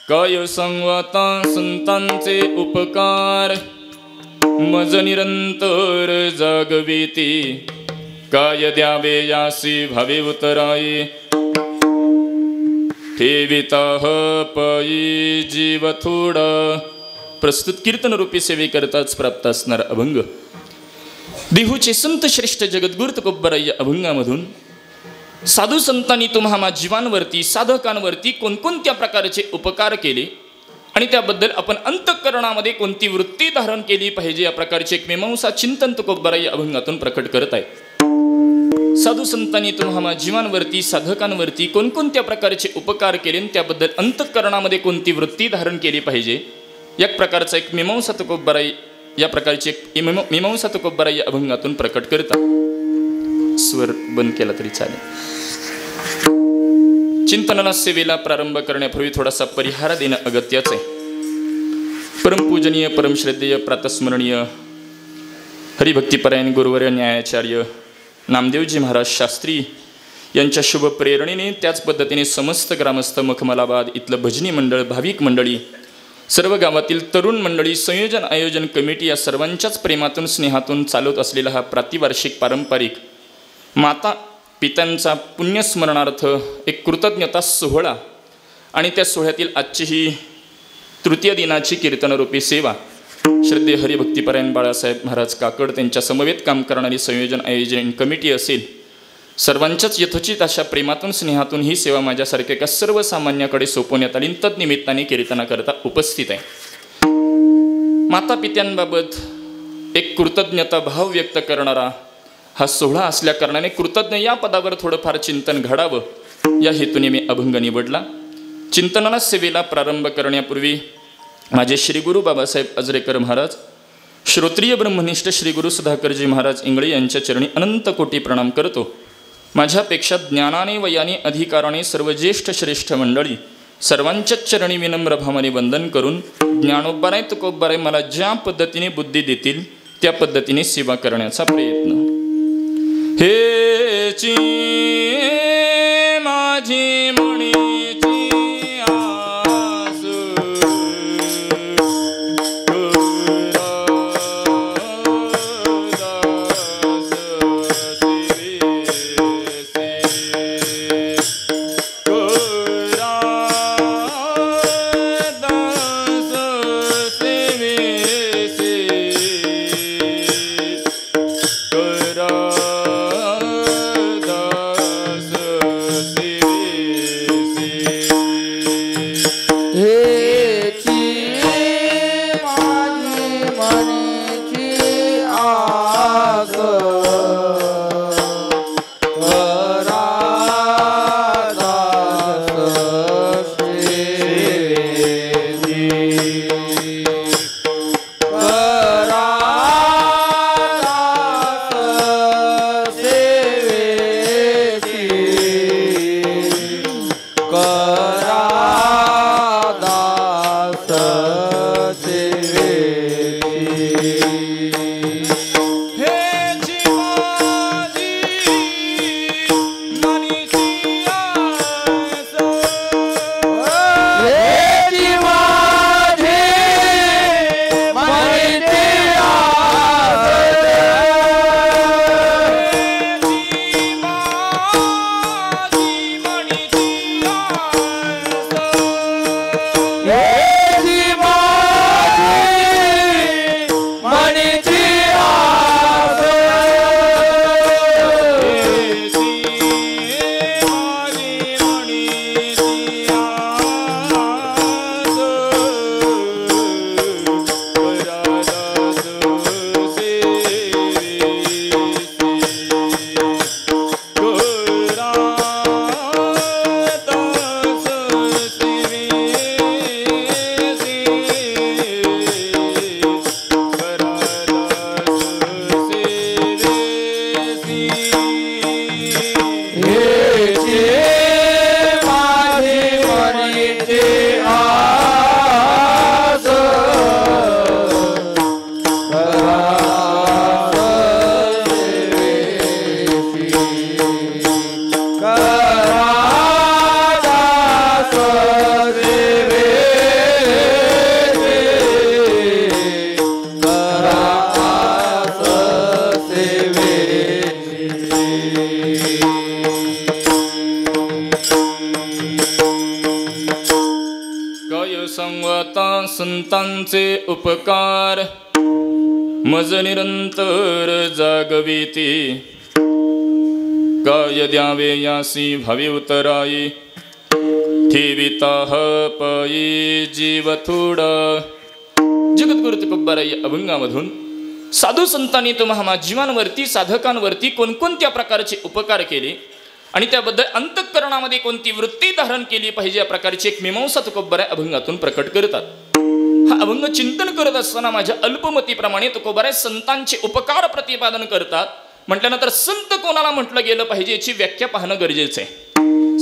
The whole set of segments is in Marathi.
काय सांगता संतांचे उपकार, मज निरंतर जागविती. काय द्यावे यासी भावे उतराई, ठेविता पायी जीव थोडा. प्रस्तुत कीर्तन रूपी सेवे करताच प्राप्त असणार अभंग. देहूचे संत श्रेष्ठ जगद्गुरु तुकोबराय या अभंगामधून साधू संतांनी तुम्हा जीवांवरती, साधकांवरती कोणकोणत्या प्रकारचे उपकार केले आणि त्याबद्दल आपण अंतःकरणामध्ये कोणती वृत्ती धारण केली पाहिजे या प्रकारचे एक मीमांसा चिंतन तुकोबराय या अभंगातून प्रकट करत आहे. साधू संतांनी तुम्हा जीवांवरती, साधकांवरती कोणकोणत्या प्रकारचे उपकार केले आणि त्याबद्दल अंतःकरणामध्ये कोणती वृत्ती धारण केली पाहिजे या प्रकारचा एक मीमांसा तुकोबराय या प्रकारची एक मीमांसा तुकोबराय या अभंगातून प्रकट करतात. स्वर बंद केला तरी चालेल. चिंतनाला सेवेला प्रारंभ करण्यापूर्वी थोडासा परिहार देणं अगत्याच आहे. परमपूजनीय, परमश्रद्धेय, प्रातस्मरणीय हरिभक्तीपरायण गुरुवर्य न्यायाचार्य नामदेवजी महाराज शास्त्री यांच्या शुभ प्रेरणेने, त्याच पद्धतीने समस्त ग्रामस्थ, मखमलाबाद इथलं भजनी मंडळ, भाविक मंडळी, सर्व गावातील तरुण मंडळी, संयोजन आयोजन कमिटी या सर्वांच्याच प्रेमातून, स्नेहातून चालत असलेला हा प्रातिवार्षिक पारंपरिक माता पित्यांचा पुण्यस्मरणार्थ एक कृतज्ञता सोहळा आणि त्या सोहळ्यातील आजची ही तृतीय दिनाची कीर्तनरूपी सेवा श्रद्धेय हरिभक्तीपरायण बाळासाहेब महाराज काकड त्यांच्या समवेत काम करणारी संयोजन आयोजन कमिटी असेल, सर्वांच्याच यथोचित अशा प्रेमातून, स्नेहातून ही सेवा माझ्यासारख्या एका सर्वसामान्याकडे सोपवण्यात आली. तद्निमित्ताने कीर्तनाकरता उपस्थित आहे. माता पित्यांबाबत एक कृतज्ञता भाव व्यक्त करणारा हा सोहळा असल्या कारणाने कृतज्ञ या पदावर थोडंफार चिंतन घडावं या हेतूने मी अभंग निवडला. चिंतनाला सेवेला प्रारंभ करण्यापूर्वी माझे श्रीगुरु बाबासाहेब आजरेकर महाराज, श्रोत्रिय ब्रह्मनिष्ठ श्रीगुरु सुधाकरजी महाराज इंगळे यांच्या चरणी अनंत कोटी प्रणाम करतो. माझ्यापेक्षा ज्ञानाने, वयाने, अधिकाराने सर्व ज्येष्ठ श्रेष्ठ मंडळी सर्वांच्याच चरणी विनम्र भावाने वंदन करून ज्ञानोबराय तुकोबराय मला ज्या पद्धतीने बुद्धी देतील त्या पद्धतीने सेवा करण्याचा प्रयत्न. हेची माझी मणीची आस, करा दास देवे संवाता संतांचे उपकार मज निरंतर जागविती काय द्यावे यासी भावी उतराई ठेविता पायी जीव थोडा. जगद्गुरु तुकोबाराय अभंगामधून साधू संतांनी तुम्हा जीवांवरती साधकांवरती कोणकोणत्या प्रकारचे उपकार केले आणि त्याबद्दल अंतःकरणामध्ये कोणती वृत्ती धारण केली पाहिजे या प्रकारची एक मीमांसा तुकोबाराय अभंगातून प्रकट करतात. हा अभंग चिंतन करत असताना माझ्या अल्पमतीप्रमाणे तुकोबाराय संतांचे उपकार प्रतिपादन करतात. म्हटल्यानंतर संत कोणाला म्हटलं गेलं पाहिजे याची व्याख्या पाहणं गरजेचं आहे.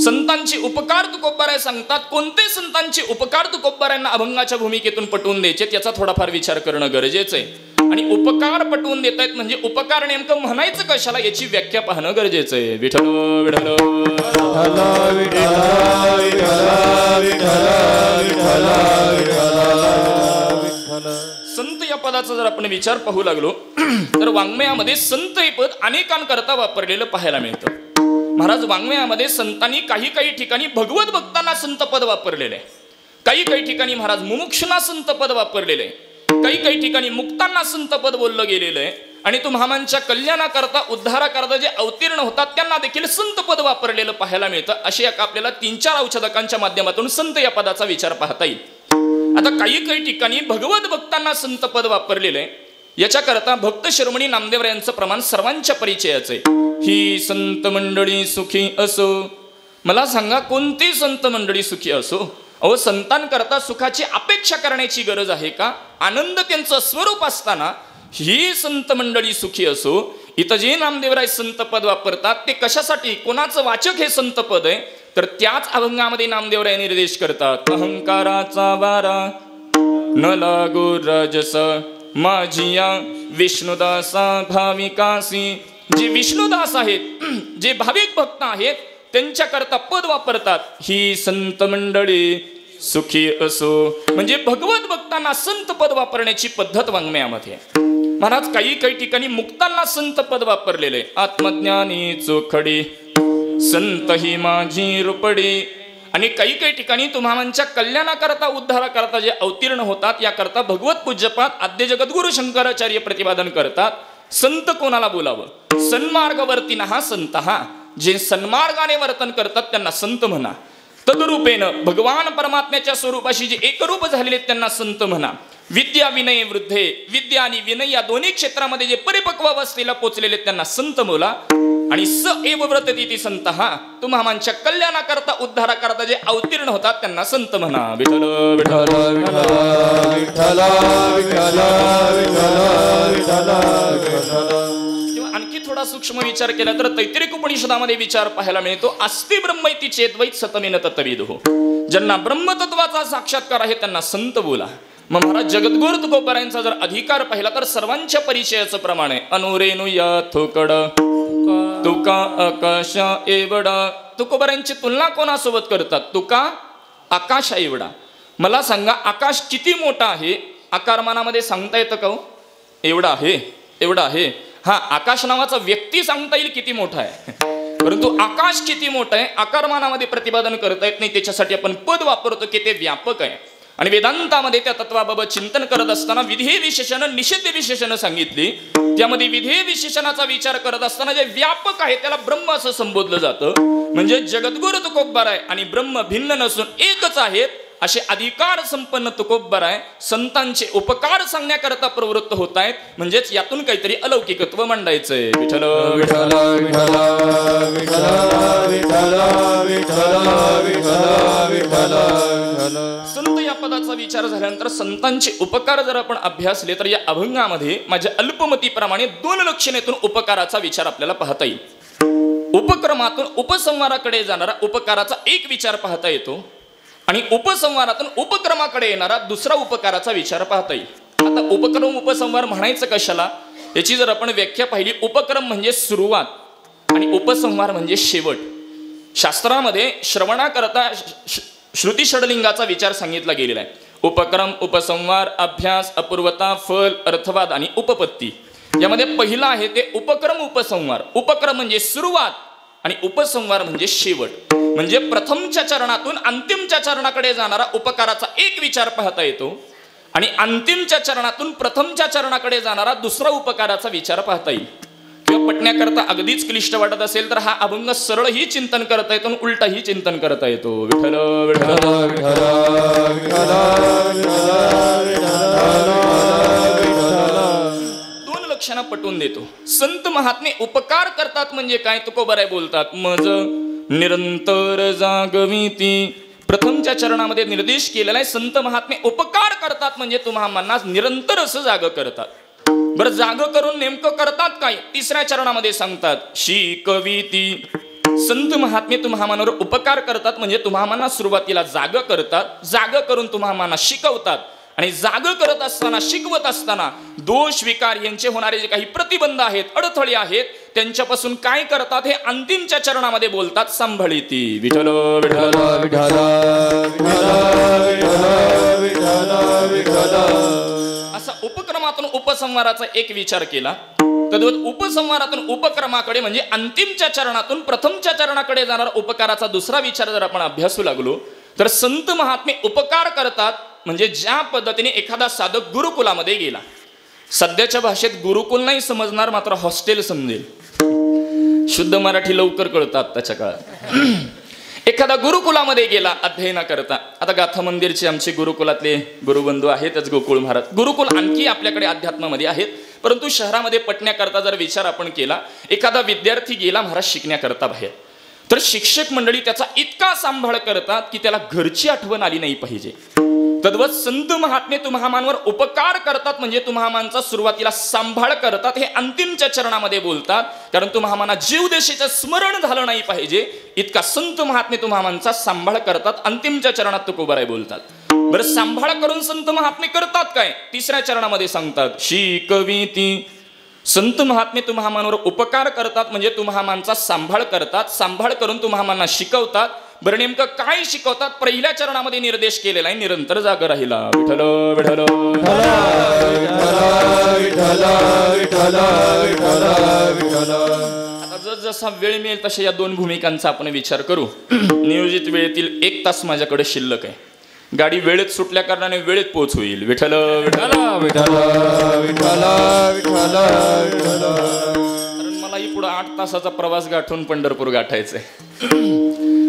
संतांचे उपकार तुकोबाराय सांगतात. कोणते संतांचे उपकार तुकोबारायांना अभंगाच्या भूमिकेतून पटवून द्यायचे याचा थोडाफार विचार करणं गरजेचं आहे. आणि उपकार पटवून देत आहेत म्हणजे उपकार नेमकं म्हणायचं कशाला याची व्याख्या पाहणं गरजेचं आहे. विठ्ठल विठ्ठल संत या पदाचा जर आपण विचार पाहू लागलो तर वाङ्मयामध्ये संत हे पद अनेकांकरता वापरलेलं पाहायला मिळतं. महाराज वाङ्मयामध्ये संतांनी काही ठिकाणी भगवत भक्तांना संत पद वापरलेले आहे. काही ठिकाणी महाराज मुमुक्षुना संत पद वापरलेले आहे. काही ठिकाणी मुक्तांना संत पद बोललं गेलेलं आहे. आणि तुम्हामांच्या कल्याणाकरता उद्धाराकरता जे अवतीर्ण होतात त्यांना देखील संत पद वापरलेलं पाहायला मिळतं. असे आपल्याला 3-4 औषधकांच्या माध्यमातून संत या पदाचा विचार पाहता येईल. आता काही ठिकाणी भगवत भक्तांना संत पद वापरलेलं आहे. याच्याकरता भक्त शिरोमणी नामदेव यांचं प्रमाण सर्वांच्या परिचयाचं आहे. ही संत मंडळी सुखी असो. मला सांगा कोणती संत मंडळी सुखी असो? अहो संतांकरता सुखाची अपेक्षा करण्याची गरज आहे का? आनंद त्यांचं स्वरूप असताना ही संत मंडळी सुखी असो. इथं जे नामदेवराय संत पद वापरतात ते कशासाठी? कोणाचं वाचक हे संत पद आहे? तर त्याच अभंगामध्ये नामदेवराय निर्देश करतात. अहंकाराचा वारा न लागो राजस माझिया विष्णुदासा भाविकासी. जे विष्णुदास आहेत जे भाविक भक्त आहेत त्यांच्याकरता पद वापरतात. ही संत मंडळी सुखी असो म्हणजे भगवत भक्तांना संत पद वापरण्याची पद्धत वाङ्मयामध्ये. महाराज काही ठिकाणी मुक्तांना संत पद वापरलेले. आत्मज्ञानी चोखडी संत ही माझी रुपडी. आणि काही ठिकाणी तुम्हामांच्या कल्याणाकरता उद्धाराकरता जे अवतीर्ण होतात याकरता भगवत पूज्यपाद आद्य जगद्गुरु शंकराचार्य प्रतिपादन करतात. संत कोणाला बोलावं? सन्मार्गवर्ती हा संत. हा जे सन्मार्गाने वर्तन करतात त्यांना संत म्हणा. तदरूपेनं भगवान परमात्म्याच्या स्वरूपाशी जे एकरूप झालेले त्यांना संत म्हणा. विद्या विनय वृद्धे. विद्या आणि विनय या दोन्ही क्षेत्रामध्ये जे परिपक्व अवस्थेला पोचलेले त्यांना संत बोला. आणि स एव व्रतती संत. हा तुम्हामांच्या कल्याणाकरता उद्धाराकरता जे अवतीर्ण होतात त्यांना संत म्हणा. विठ्ठल विठ्ठल विठ्ठल विठ्ठल विठ्ठल. किंवा आणखी थोडा सूक्ष्म विचार केला तर तैत्तिरीय उपनिषदामध्ये विचार पाहायला मिळतो. अस्ति ब्रह्मैति चेद्वैत सतमेन तत्त्वविदुः. ज्यांना ब्रह्मतत्वाचा साक्षात्कार आहे त्यांना संत बोला. मग महाराज जगद्गुरु तुकोबारायांचा जर अधिकार पाहिला तर सर्वांच्या परिचयाचं प्रमाण आहे. अनुरेणु या थोकड तुका आकाशा एवढा. तुकोबारायांची तुलना कोणासोबत करतात? तुका आकाशा एवढा. मला सांगा आकाश किती मोठा आहे? आकारमानामध्ये सांगता येतं का? एवढा आहे, एवढा आहे. हा आकाश नावाचा व्यक्ती सांगता येईल किती मोठा आहे, परंतु आकाश किती मोठं आहे आकारमानामध्ये प्रतिपादन करता येत नाही. त्याच्यासाठी आपण पद वापरतो की ते व्यापक आहे. आणि वेदांतामध्ये त्या तत्वाबाबत चिंतन करत असताना विधेय विशेषण निषेध विशेषण सांगितली. त्यामध्ये विधेय विशेषणाचा विचार करत असताना जे व्यापक आहे त्याला ब्रह्म असं संबोधलं जातं. म्हणजे जगद्गुरु तुकोबाराय आणि ब्रह्म भिन्न नसून एकच आहेत असे अधिकार संपन्न तुकोबाराय संतांचे उपकार सांगण्याकरता प्रवृत्त होत आहेत. म्हणजेच यातून काहीतरी अलौकिकत्व मांडायचंय. विठ्ठल विठ्ठल विठ्ठल विठ्ठल विठ्ठल विठ्ठल विठ्ठल. संत या पदाचा विचार झाल्यानंतर संतांचे उपकार जर आपण अभ्यासले तर या अभंगामध्ये माझ्या अल्पमतीप्रमाणे 2 लक्षणेतून उपकाराचा विचार आपल्याला पाहता येईल. उपक्रमातून उपसंहाराकडे जाणारा उपकाराचा एक विचार पाहता येतो आणि उपसंहारातून उपक्रमाकडे येणारा दुसरा उपकाराचा विचार पाहता येईल. आता उपक्रम उपसंहार म्हणायचं कशाला याची जर आपण व्याख्या पाहिली, उपक्रम म्हणजे सुरुवात आणि उपसंहार म्हणजे शेवट. शास्त्रामध्ये श्रवणाकरता श्रुती षडलिंगाचा विचार सांगितला गेलेला आहे. उपक्रम, उपसंहार, अभ्यास, अपूर्वता, फल, अर्थवाद आणि उपपत्ती. यामध्ये पहिला आहे ते उपक्रम उपसंहार. उपक्रम म्हणजे सुरुवात आणि उपसंहार म्हणजे शेवट. म्हणजे प्रथमच्या चरणातून अंतिमच्या चरणाकडे जाणारा उपकाराचा एक विचार पाहता येतो आणि अंतिमच्या चरणातून प्रथमच्या चरणाकडे जाणारा दुसरा उपकाराचा विचार पाहता येईल. किंवा पटण्याकरता अगदीच क्लिष्ट वाटत असेल तर हा अभंग सरळही चिंतन करता येतो आणि उलटाही चिंतन करता येतो. विठ्ठल विठ्ठल दोन लक्षणं पटवून देतो. संत महात्मे उपकार करतात म्हणजे काय तुकोबाराय बोलतात, मज निरंतर जागविती. प्रथमच्या चरणामध्ये निर्देश केलेला आहे. संत महात्मे उपकार करतात म्हणजे तुम्हाला निरंतर असं जाग करतात. बरं, जाग करून नेमकं करतात काय? तिसऱ्या चरणामध्ये सांगतात शिकविती. संत महात्मे तुम्हाला उपकार करतात म्हणजे तुम्हाला सुरुवातीला जाग करतात, जाग करून तुम्हाला शिकवतात आणि जाग करत असताना शिकवत असताना दोष विकार यांचे होणारे जे काही प्रतिबंध आहेत, अडथळे आहेत, त्यांच्यापासून काय करतात हे अंतिमच्या चरणामध्ये बोलतात, सांभाळीती. विठ्ठल विठ्ठल विठ्ठल असा उपक्रमातून उपसंहाराचा एक विचार केला. तद्वत उपसंहारातून उपक्रमाकडे म्हणजे अंतिमच्या चरणातून प्रथमच्या चरणाकडे जाणारा उपकाराचा दुसरा विचार जर आपण अभ्यासू लागलो तर संत महात्मे उपकार करतात म्हणजे ज्या पद्धतीने एखादा साधक गुरुकुलामध्ये गेला. सध्याच्या भाषेत गुरुकुल नाही समजणार, मात्र हॉस्टेल समजेल. शुद्ध मराठी लवकर कळतात त्याच्या काळात. एखादा गुरुकुलामध्ये गेला अध्ययनाकरता. आता गाथा मंदिरचे आमचे गुरुकुलातले गुरुबंधू आहेतच, गोकुळ महाराज. गुरुकुल आणखी आपल्याकडे अध्यात्मामध्ये आहेत, परंतु शहरामध्ये पटण्याकरता जर विचार आपण केला, एखादा विद्यार्थी गेला महाराज शिकण्याकरता बाहेर, तर शिक्षक मंडळी त्याचा इतका सांभाळ करतात की त्याला घरची आठवण आली नाही पाहिजे. तद्वत संत महात्मे तुम्हामांवर उपकार करतात म्हणजे तुम्हामांचा सुरुवातीला सांभाळ करतात हे अंतिमच्या चरणामध्ये बोलतात. कारण तुम्हामांना जीवदेशेचं स्मरण झालं नाही पाहिजे इतका संत महात्मे तुम्हामांचा सांभाळ करतात. अंतिमच्या चरणात तुकोबाराय बोलतात. बरं, सांभाळ करून संत महात्मे करतात काय? तिसऱ्या चरणामध्ये सांगतात शिकविती. संत महात्मे तुम्हामांवर उपकार करतात म्हणजे तुम्हामांचा सांभाळ करतात, सांभाळ करून तुम्हामांना शिकवतात. बरं, नेमकं काय शिकवतात? पहिल्या चरणामध्ये निर्देश केलेला आहे निरंतर जाग राहिला. विठ्ठल विठ्ठल आता जसा वेळ मिळेल तशा या दोन भूमिकांचा आपण विचार करू. नियोजित वेळेतील 1 तास माझ्याकडे शिल्लक आहे. गाडी वेळेत सुटल्या कारणाने वेळेत पोहोच होईल. विठ्ठल विठ्ठल विठ्ठल विठ्ठल विठ्ठल. कारण मलाही पुढे 8 तासाचा प्रवास गाठून पंढरपूर गाठायचंय.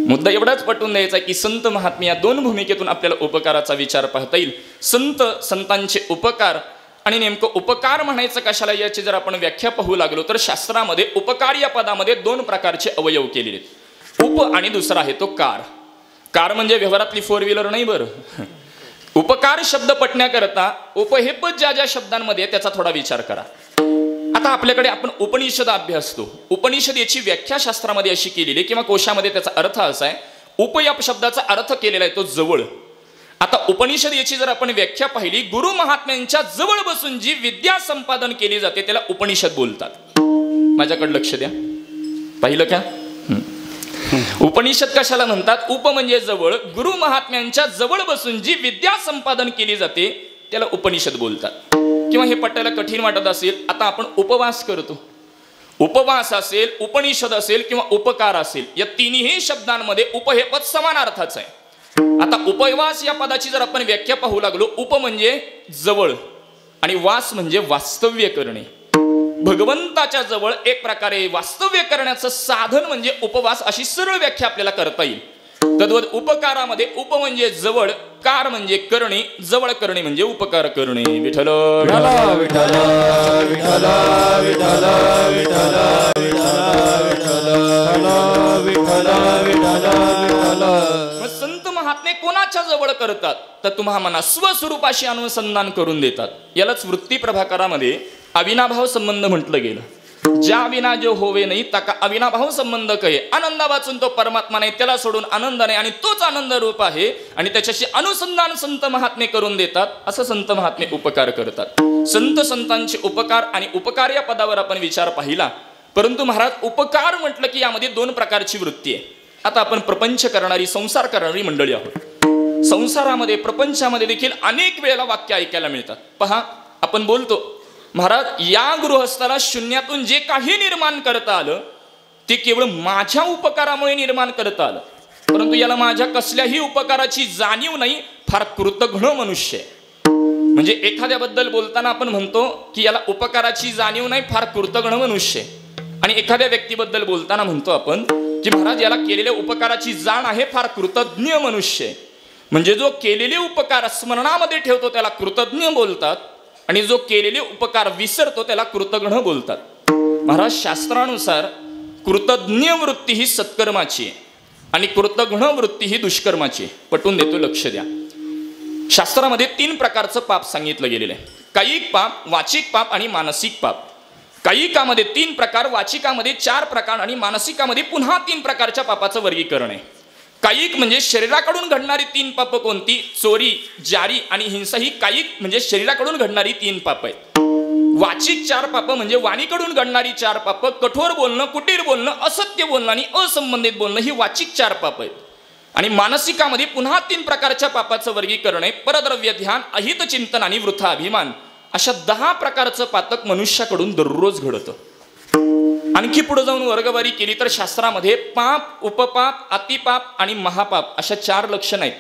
मुद्दा एवढाच पटवून द्यायचा की संत महात्मे या दोन भूमिकेतून आपल्याला उपकाराचा विचार पाहता येईल. संतांचे उपकार आणि नेमकं उपकार म्हणायचं कशाला याची जर आपण व्याख्या पाहू लागलो तर शास्त्रामध्ये उपकार या पदामध्ये 2 प्रकारचे अवयव केलेले आहेत. उप आणि दुसरा आहे तो कार. कार म्हणजे व्यवहारातली 4 व्हीलर नाही बरं. उपकार शब्द पटण्याकरता उप हे पद ज्या ज्या शब्दांमध्ये त्याचा थोडा विचार करा. आता आपल्याकडे आपण उपनिषद अभ्यासतो. उपनिषद याची व्याख्या शास्त्रामध्ये अशी केलेली किंवा कोशामध्ये त्याचा अर्थ असा आहे. उप या शब्दाचा अर्थ केलेला आहे तो जवळ. आता उपनिषद याची जर आपण व्याख्या पाहिली, गुरु महात्म्यांच्या जवळ बसून जी विद्या संपादन केली जाते त्याला उपनिषद बोलतात. माझ्याकडे लक्ष द्या. पाहिलं का? उपनिषद कशाला म्हणतात? उप म्हणजे जवळ. गुरु महात्म्यांच्या जवळ बसून जी विद्या संपादन केली जाते त्याला उपनिषद बोलतात. किंवा हे पटायला कठीण वाटत असेल, आता आपण उपवास करतो. उपवास असेल, उपनिषद असेल किंवा उपकार असेल, या तिन्ही शब्दांमध्ये उप हे पद समान अर्थाचं आहे. आता उपवास या पदाची जर आपण व्याख्या पाहू लागलो, उप म्हणजे जवळ आणि वास म्हणजे वास्तव्य करणे. भगवंताच्या जवळ एक प्रकारे वास्तव्य करण्याचं साधन म्हणजे उपवास, अशी सरळ व्याख्या आपल्याला करता येईल. तद्वत उपकारामध्ये उप म्हणजे जवळ, कार म्हणजे करणे, जवळ करणे म्हणजे उपकार करणे. विठ्ठल विठ्ठल विठ्ठल विठ्ठल विठ्ठल विठ्ठल विठ्ठल. संत महात्मे कोणाच्या जवळ करतात तर तुम्हाला स्वस्वरूपाशी अनुसंधान करून देतात. यालाच वृत्ती प्रभाकरामध्ये अविनाभाव संबंध म्हटलं गेलं. ज्या विना जो होवे नाही ताका अविनाभाव संबंध कहे. आनंदा वाचून तो परमात्मा नाही, त्याला सोडून आनंद नाही आणि तोच आनंद रूप आहे आणि त्याच्याशी अनुसंधान संत महात्मे करून देतात. असं संत महात्मे उपकार करतात. संतांचे उपकार आणि उपकार या पदावर आपण विचार पाहिला. परंतु महाराज उपकार म्हटलं की यामध्ये 2 प्रकारची वृत्ती आहे. आता आपण प्रपंच करणारी, संसार करणारी मंडळी आहोत. संसारामध्ये प्रपंचामध्ये देखील अनेक वेळेला वाक्य ऐकायला मिळतात. पहा, आपण बोलतो महाराज या गृहस्थाला शून्यातून जे काही निर्माण करता आलं ते केवळ माझ्या उपकारामुळे निर्माण करता आलं. परंतु याला माझ्या कसल्याही उपकाराची जाणीव नाही, फार कृतघ्न मनुष्य आहे. म्हणजे एखाद्याबद्दल बोलताना आपण म्हणतो की याला उपकाराची जाणीव नाही, फार कृतघ्न मनुष्य आहे. आणि एखाद्या व्यक्तीबद्दल बोलताना म्हणतो आपण की महाराज याला केलेल्या उपकाराची जाण आहे, फार कृतज्ञ मनुष्य आहे. म्हणजे जो केलेले उपकार स्मरणामध्ये ठेवतो त्याला कृतज्ञ बोलतात, आणि जो केलेले उपकार विसरतो त्याला कृतघ्न बोलतात. महाराज शास्त्रानुसार कृतज्ञ वृत्ती ही सत्कर्माची आहे आणि कृतघ्न वृत्ती ही दुष्कर्माची आहे. पटवून देतो, लक्ष द्या. शास्त्रामध्ये 3 प्रकारचं पाप सांगितलं गेलेलं आहे. कायिक पाप, वाचिक पाप आणि मानसिक पाप. कायिकामध्ये 3 प्रकार, वाचिकामध्ये 4 प्रकार आणि मानसिकामध्ये पुन्हा 3 प्रकारच्या पापाचं वर्गीकरण आहे. कायिक म्हणजे शरीराकडून घडणारी 3 पापं कोणती? चोरी, जारी आणि हिंसा ही कायिक म्हणजे शरीराकडून घडणारी 3 पापं आहेत. वाचिक 4 पापं म्हणजे वाणीकडून घडणारी 4 पापं. कठोर बोलणं, कुटीर बोलणं, असत्य बोलणं आणि असंबंधित बोलणं ही वाचिक 4 पापं आहेत. आणि मानसिकामध्ये पुन्हा 3 प्रकारच्या पापाचं वर्गीकरण आहे. परद्रव्य ध्यान, अहित चिंतन आणि वृथा अभिमान. अशा 10 प्रकारचं पातक मनुष्याकडून दररोज घडतं. आणखी पुढे जाऊन वर्गवारी केली तर शास्त्रामध्ये पाप, उपपाप, अतिपाप आणि महापाप अशा 4 लक्षणं आहेत.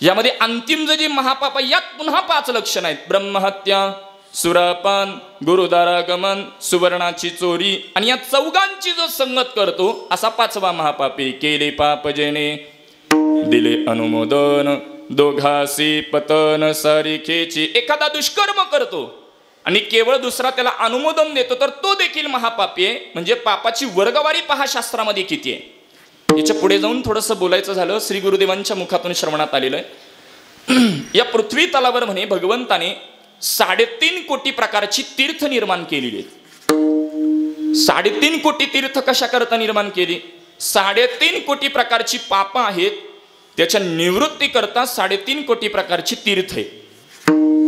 यामध्ये अंतिम जे महापाप आहे यात पुन्हा 5 लक्षणं आहेत. ब्रह्महत्या, सुरापान, गुरुदारागमन, सुवर्णाची चोरी आणि या 4गांची जो संगत करतो असा 5वा महापापी. केले पाप जेने दिले अनुमोदन, दोघासी पतन सारिखेची. एखादा दुष्कर्म करतो आणि केवळ दुसरा त्याला अनुमोदन देतो तर तो देखील महापापी आहे. म्हणजे पापाची वर्गवारी पहा शास्त्रामध्ये किती आहे. याच्या पुढे जाऊन थोडंसं बोलायचं झालं, श्री गुरुदेवांच्या मुखातून श्रवणात आलेलं आहे. या पृथ्वी तलावर म्हणे भगवंताने 3.5 कोटी प्रकारची तीर्थ निर्माण केलेली आहेत. 3.5 कोटी तीर्थ कशा करता निर्माण केली? 3.5 कोटी प्रकारची पापं आहेत, त्याच्या निवृत्ती करता 3.5 कोटी प्रकारची तीर्थ आहे.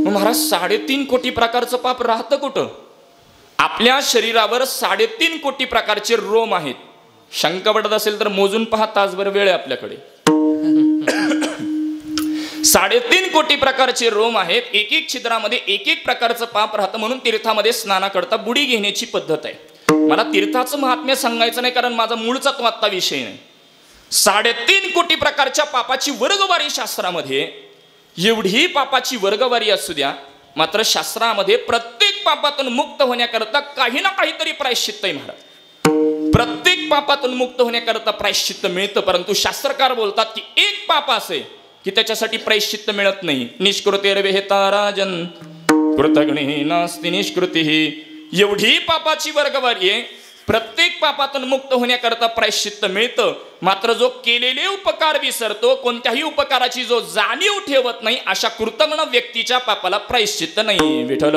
महाराज 3.5 कोटी प्रकारचं पाप राहतं कुठं? आपल्या शरीरावर 3.5 कोटी प्रकारचे रोम आहेत. शंका पडत असेल तर मोजून पहा, तासभर वेळ आहे आपल्याकडे. 3.5 कोटी प्रकारचे रोम आहेत. एक छिद्रामध्ये एक प्रकारचं पाप राहतं. म्हणून तीर्थामध्ये स्नानाकरता बुडी घेण्याची पद्धत आहे. मला तीर्थाचं महात्म्य सांगायचं नाही कारण माझा मूळचा तो आत्ता विषय नाही. 3.5 कोटी प्रकारच्या पापाची वर्गवारी शास्त्रामध्ये. एवढी पापाची वर्गवारी असू द्या, मात्र शास्त्रामध्ये प्रत्येक पापातून मुक्त होण्याकरता काही ना काहीतरी प्रायश्चित्त आहे महाराज. प्रत्येक पापातून मुक्त होण्याकरता प्रायश्चित्त मिळतं, परंतु शास्त्रकार बोलतात की एक पाप असे की त्याच्यासाठी प्रायश्चित्त मिळत नाही. निष्कृतेर्विहिता राजन कृतघ्ने नास्ति निष्कृतिः. एवढी पापाची वर्गवारी आहे. प्रत्येक पापातून मुक्त होण्याकरता प्रायश्चित्त मिळतं, मात्र जो केलेले उपकार विसरतो, कोणत्याही उपकाराची जो जाणीव ठेवत नाही, अशा कृतघ्न व्यक्तीच्या पापाला प्रायश्चित्त नाही. विठ्ठल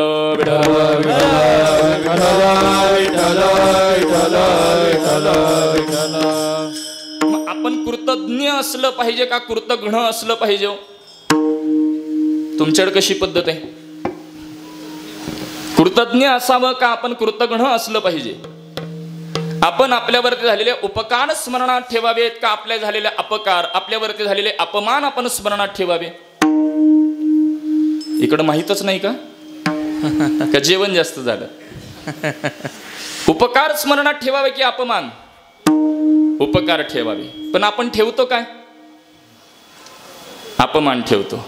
आपण कृतज्ञ असलं पाहिजे का कृतघ्न असलं पाहिजे? तुमच्याकडे कशी पद्धत आहे? कृतज्ञ असावं का आपण कृतघ्न असलं पाहिजे? आपण आपल्यावरती झालेले उपकार स्मरणात ठेवावेत का आपल्या झालेले अपकार, आपल्यावरती झालेले अपमान आपण स्मरणात ठेवावे? इकडं माहीतच नाही का? का जेवण जास्त झालं? उपकार स्मरणात ठेवावे की अपमान? उपकार ठेवावे. पण आपण ठेवतो काय? अपमान ठेवतो.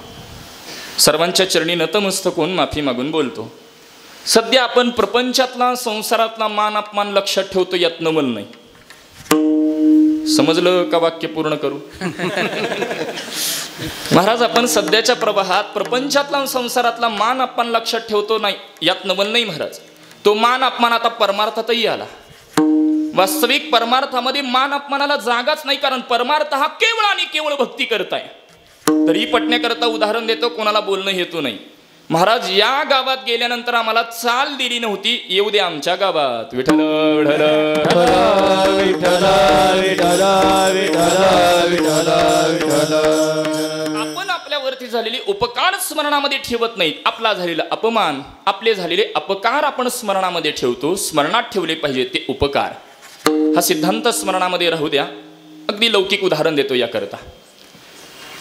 सर्वांच्या चरणी नतमस्तक होऊन माफी मागून बोलतो. सध्या आपण प्रपंचातला, संसारातला मान अपमान लक्षात ठेवतो, यात नवल नाही. समजलं का? वाक्य पूर्ण करू. महाराज आपण सध्याच्या प्रवाहात प्रपंचातला, संसारातला मान अपमान लक्षात ठेवतो, नाही यात नवल नाही महाराज. तो मान अपमान आता परमार्थातही आला. वास्तविक परमार्थामध्ये मान अपमानाला जागाच नाही, कारण परमार्थ हा केवळ आणि केवळ भक्ती करताय. तरी पटण्याकरता उदाहरण देतो, कोणाला बोलणं हेतू नाही. महाराज या गावात गेल्यानंतर आम्हाला चाल दिली नव्हती, येऊ दे आमच्या गावात. विठ्ठल आपण आपल्यावरती झालेली उपकार स्मरणामध्ये ठेवत नाहीत. आपला झालेला अपमान, आपले झालेले अपकार आपण स्मरणामध्ये ठेवतो. स्मरणात ठेवले पाहिजे ते उपकार. हा सिद्धांत स्मरणामध्ये राहू द्या. अगदी लौकिक उदाहरण देतो याकरता.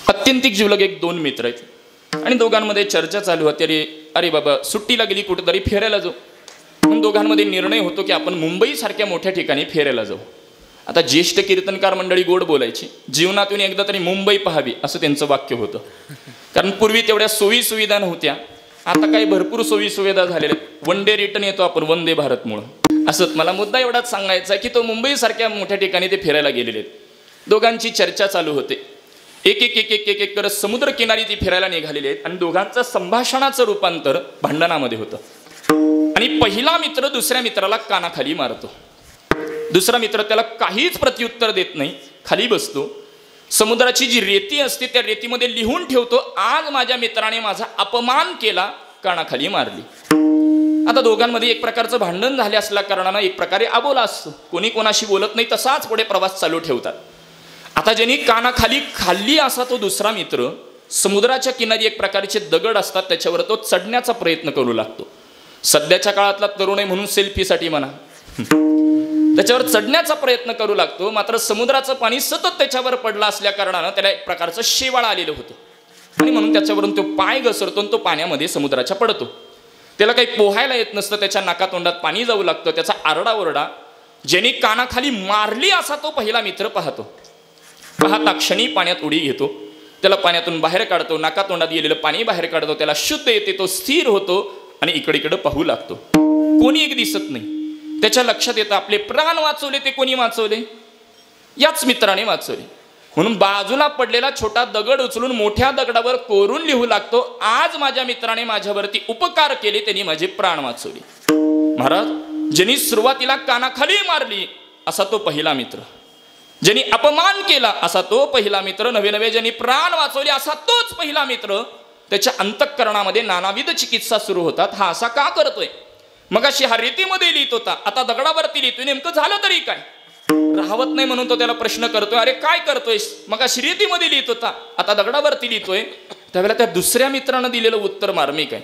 अत्यंतिक जीवलग 2 मित्र आहेत आणि दोघांमध्ये चर्चा चालू होती. अरे बाबा सुट्टीला गेली कुठेतरी फिरायला जाऊ. म्हणून दोघांमध्ये निर्णय होतो की आपण मुंबई सारख्या मोठ्या ठिकाणी फिरायला जाऊ. आता ज्येष्ठ कीर्तनकार मंडळी गोड बोलायची, जीवनातून एकदा तरी मुंबई पाहावी असं त्यांचं वाक्य होतं. कारण पूर्वी तेवढ्या सोयी सुविधा नव्हत्या, आता काही भरपूर सोयी सुविधा झालेल्या आहेत. वन डे रिटर्न येतो आपण वंदे भारतमुळं. असंच मला मुद्दा एवढाच सांगायचा की तो मुंबईसारख्या मोठ्या ठिकाणी ते फिरायला गेलेले आहेत. दोघांची चर्चा चालू होते. एक एक एक एक एक एक करत समुद्रकिनारी ती फिरायला निघालेली आहेत आणि दोघांचं संभाषणाचं रूपांतर भांडणामध्ये होतं. आणि पहिला मित्र दुसऱ्या मित्राला कानाखाली मारतो. दुसरा मित्र त्याला काहीच प्रत्युत्तर देत नाही, खाली बसतो. समुद्राची जी रेती असते त्या रेतीमध्ये लिहून ठेवतो, आज माझ्या मित्राने माझा अपमान केला, कानाखाली मारली. आता दोघांमध्ये एक प्रकारचं भांडण झाले असल्या कारणानं एक प्रकारे अबोला असतो, कोणी कोणाशी बोलत नाही, तसाच पुढे प्रवास चालू ठेवतात. आता ज्यांनी कानाखाली खाल्ली असा तो दुसरा मित्र समुद्राच्या किनारी एक प्रकारचे दगड असतात त्याच्यावर तो चढण्याचा प्रयत्न करू लागतो. सध्याच्या काळातला तरुण आहे म्हणून सेल्फीसाठी म्हणा त्याच्यावर चढण्याचा प्रयत्न करू लागतो. मात्र समुद्राचं पाणी सतत त्याच्यावर पडलं असल्या कारणानं त्याला एक प्रकारचं शेवाळ आलेलं होतं आणि म्हणून त्याच्यावरून तो पाय घसरतो आणि तो पाण्यामध्ये समुद्राच्या पडतो. त्याला काही पोहायला येत नसतं, त्याच्या नाकातोंडात पाणी जाऊ लागतं. त्याचा आरडाओरडा ज्यांनी कानाखाली मारली असा तो पहिला मित्र पाहतो. पाहता क्षणी पाण्यात उडी घेतो, त्याला पाण्यातून बाहेर काढतो, नाकातोंडात गेलेलं पाणी बाहेर काढतो, त्याला शुद्ध येते, तो स्थिर होतो आणि इकडे पाहू लागतो. कोणी एक दिसत नाही. त्याच्या लक्षात येतं आपले प्राण वाचवले ते कोणी वाचवले? याच मित्राने वाचवले. म्हणून बाजूला पडलेला छोटा दगड उचलून मोठ्या दगडावर कोरून लिहू लागतो, आज माझ्या मित्राने माझ्यावरती उपकार केले, त्यांनी माझे प्राण वाचवले. महाराज, ज्यांनी सुरुवातीला कानाखाली मारली असा तो पहिला मित्र, ज्यांनी अपमान केला असा तो पहिला मित्र, नवे नवे ज्यांनी प्राण वाचवले असा तोच पहिला मित्र, त्याच्या अंतःकरणामध्ये नानाविध चिकित्सा सुरू होतात. हा असा का करतोय? मगाशी हा रेतीमध्ये लिहित होता, आता दगडावरती लिहितोय, नेमकं झालं तरी काय? राहवत नाही म्हणून तो त्याला प्रश्न करतोय, अरे काय करतोयस? मगाशी रेतीमध्ये लिहित होता, आता दगडावरती लिहितोय. त्यावेळेला त्या दुसऱ्या मित्रानं दिलेलं उत्तर मार्मिक आहे.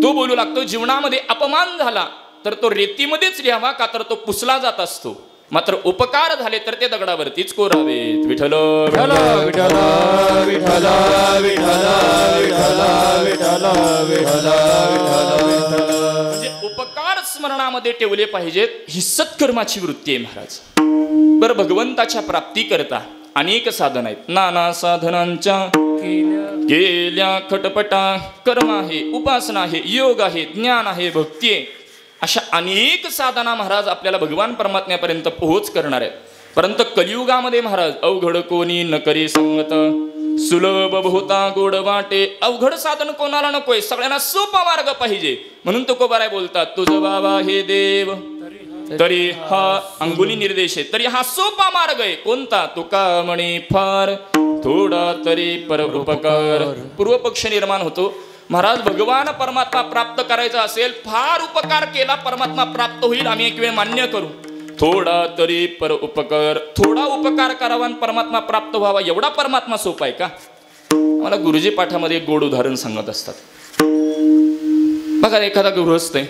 तो बोलू लागतो, जीवनामध्ये अपमान झाला तर तो रेतीमध्येच लिहावा, का तर तो पुसला जात असतो. मात्र उपकार झाले तर ते दगडावरतीच कोरावेत. विठ्ठल विठ्ठल विठ्ठल विठ्ठल विठ्ठल विठ्ठल विठ्ठल. म्हणजे उपकार स्मरणामध्ये ठेवले पाहिजेत, ही सत्कर्माची वृत्ती आहे महाराज. बरं, भगवंताच्या प्राप्ती करता अनेक साधन आहेत. नाना साधनांच्या केल्या खटपटा, कर्म आहे, उपासना आहे, योग आहे, ज्ञान आहे, भक्ती आहे, अशा अनेक साधना महाराज आपल्याला भगवान परमात्म्यापर्यंत पोहोच करणार आहेत. परंतु कलियुगामध्ये महाराज अवघड कोणी न करे संगत, सुलभ बहुता गोड वाटे. अवघड साधन कोणाला नकोय, सगळ्यांना सोपा मार्ग पाहिजे. म्हणून तुकोबाराय बोलतात, तुझ बाबा हे देव तरी हा अंगुली निर्देश आहे, तरी हा सोपा मार्ग आहे. कोणता? तुका म्हणे फार थोडा तरी पर उपकार. पूर्वपक्ष निर्माण होतो. महाराज, भगवान परमात्मा प्राप्त करायचा असेल, फार उपकार केला परमात्मा प्राप्त होईल, आम्ही एक वेळ मान्य करू. थोडा तरी पर उपकार, थोडा उपकार करावा आणि परमात्मा प्राप्त व्हावा, एवढा परमात्मा सोपा आहे का? मला गुरुजी पाठामध्ये एक गोड उदाहरण सांगत असतात. बघा, एखादा गृहस्थ आहे,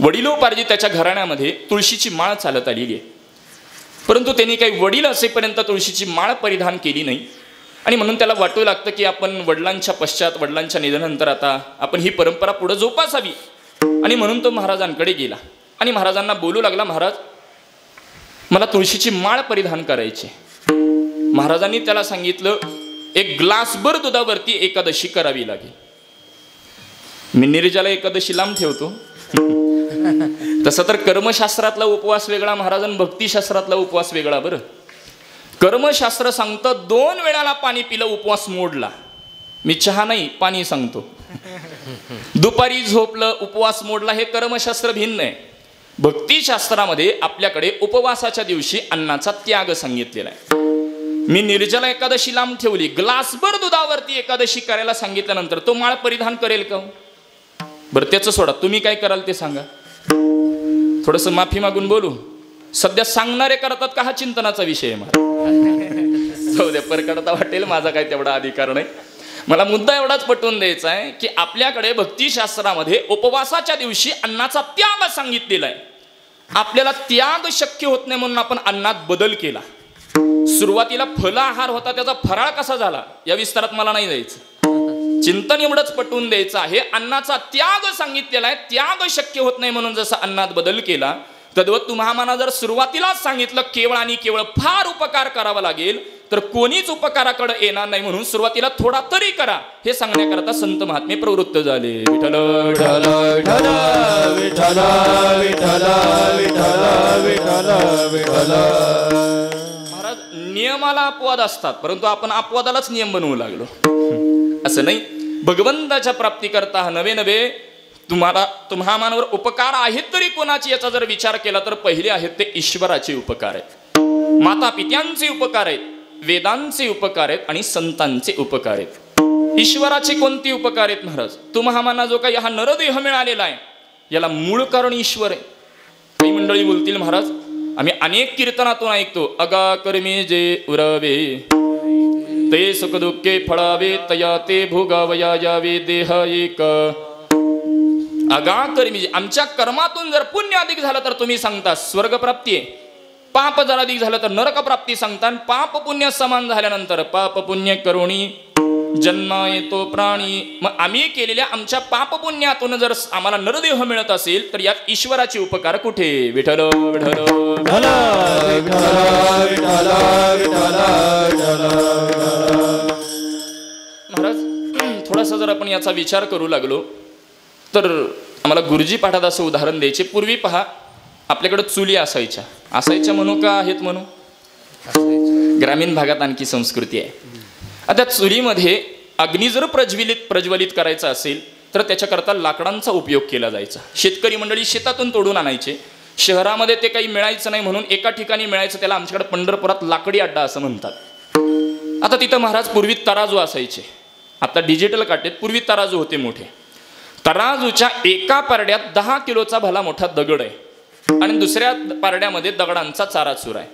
वडिलोपार्जित त्याच्या घराण्यामध्ये तुळशीची माळ चालत आलेली आहे, परंतु त्यांनी काही वडील असेपर्यंत तुळशीची माळ परिधान केली नाही. आणि म्हणून त्याला वाटू लागतं की आपण वडिलांच्या पश्चात, वडिलांच्या निधनानंतर आता आपण ही परंपरा पुढे जोपासावी. आणि म्हणून तो महाराजांकडे गेला आणि महाराजांना बोलू लागला, महाराज, मला तुळशीची माळ परिधान करायची. महाराजांनी त्याला सांगितलं, एक ग्लासभर दुधावरती एकादशी करावी लागेल. मी निर्जला एकादशी लांब ठेवतो. तसं तर कर्मशास्त्रातला उपवास वेगळा महाराजांनी, भक्तिशास्त्रातला उपवास वेगळा. बरं, कर्मशास्त्र सांगतं 2 वेळाला पाणी पिलं उपवास मोडला. मी चहा नाही, पाणी सांगतो. दुपारी झोपलं उपवास मोडला, हे कर्मशास्त्र भिन्न आहे. भक्तिशास्त्रामध्ये आपल्याकडे उपवासाच्या दिवशी अन्नाचा त्याग सांगितलेला आहे. मी निर्जला एकादशी लांब ठेवली, ग्लासभर दुधावरती एकादशी करायला सांगितल्यानंतर तो माळ परिधान करेल का? बरं, त्याचं सोडा, तुम्ही काय कराल ते सांगा. थोडंसं माफी मागून बोलू. सध्या सांगणारे करतात का हा चिंतनाचा विषय आहे. जाऊ द्या, परकडता वाटेल, माझा काय तेवढा अधिकार नाही. मला मुद्दा एवढाच पटवून द्यायचा आहे की आपल्याकडे भक्तिशास्त्रामध्ये उपवासाच्या दिवशी अन्नाचा त्याग सांगितलेला आहे. आपल्याला त्याग शक्य होत नाही म्हणून आपण अन्नात बदल केला. सुरुवातीला फलाहार होता, त्याचा फराळ कसा झाला या विस्तारात मला नाही जायचं. चिंतन एवढंच पटवून द्यायचं आहे, अन्नाचा त्याग सांगितलेला आहे. त्याग शक्य होत नाही म्हणून जसा अन्नात बदल केला, तद्वत तुम्हा मना जर सुरुवातीलाच सांगितलं केवळ आणि केवळ फार उपकार करावा लागेल तर कोणीच उपकाराकडे येणार नाही, म्हणून सुरुवातीला थोडा तरी करा हे सांगण्याकरता संत महात्मे प्रवृत्त झाले. विठ्ठल विठ्ठल विठ्ठल विठ्ठल विठ्ठल विठ्ठल विठ्ठल. महाराज, नियमाला अपवाद असतात, परंतु आपण अपवादालाच नियम बनवू लागलो. असं नाही. भगवंताच्या प्राप्तीकरता नवे नवे तुम्हा मानवर उपकार आहेत तरी कोणाची याचा जर विचार केला तर पहिले आहेत ते ईश्वराचे उपकार आहेत, माता पित्यांचे उपकार आहेत, वेदांचे उपकार आहेत आणि संतांचे उपकार आहेत. ईश्वराचे कोणते उपकार आहेत महाराज? तुम्हा माना जो काही हा नरदेह मिळालेला आहे याला मूळ कारण ईश्वर आहे. काही मंडळी बोलतील महाराज आम्ही अनेक कीर्तनातून ऐकतो, अगा कर्मी जे उरवे ते सुख दुःखे फळावे तया ते भोगावया यावे देह एक. अगा कर्मी, आमच्या कर्मातून जर पुण्य अधिक झालं तर तुम्ही सांगता स्वर्ग प्राप्ती आहे, पाप जर अधिक झालं तर नरक प्राप्ती सांगता. पाप पुण्य समान झाल्यानंतर पाप पुण्य करुणी जन्म येतो प्राणी. मग आम्ही केलेल्या आमच्या पाप पुण्यातून जर आम्हाला नरदेह मिळत असेल तर यात ईश्वराचे उपकार कुठे? विठ्ठल विठ्ठल महाराज, थोडासा जर आपण याचा विचार करू लागलो तर आम्हाला गुरुजी पाठात असं उदाहरण द्यायचे. पूर्वी पहा आपल्याकडे चुली असायच्या म्हणू का आहेत म्हणू, ग्रामीण भागात आणखी संस्कृती आहे. आता चुलीमध्ये अग्नी जर प्रज्वलित करायचा असेल तर त्याच्याकरता लाकडांचा उपयोग केला जायचा. शेतकरी मंडळी शेतातून तोडून आणायचे. शहरामध्ये ते काही मिळायचं नाही म्हणून एका ठिकाणी मिळायचं, त्याला आमच्याकडे पंढरपुरात लाकडी अड्डा असं म्हणतात. आता तिथं महाराज पूर्वी तराजू असायचे, आता डिजिटल काटेत, पूर्वी तराजू होते मोठे. तराजूच्या एका पारड्यात 10 किलोचा भला मोठा दगड आहे आणि दुसऱ्या पारड्यामध्ये दगडांचा चाराचूर आहे.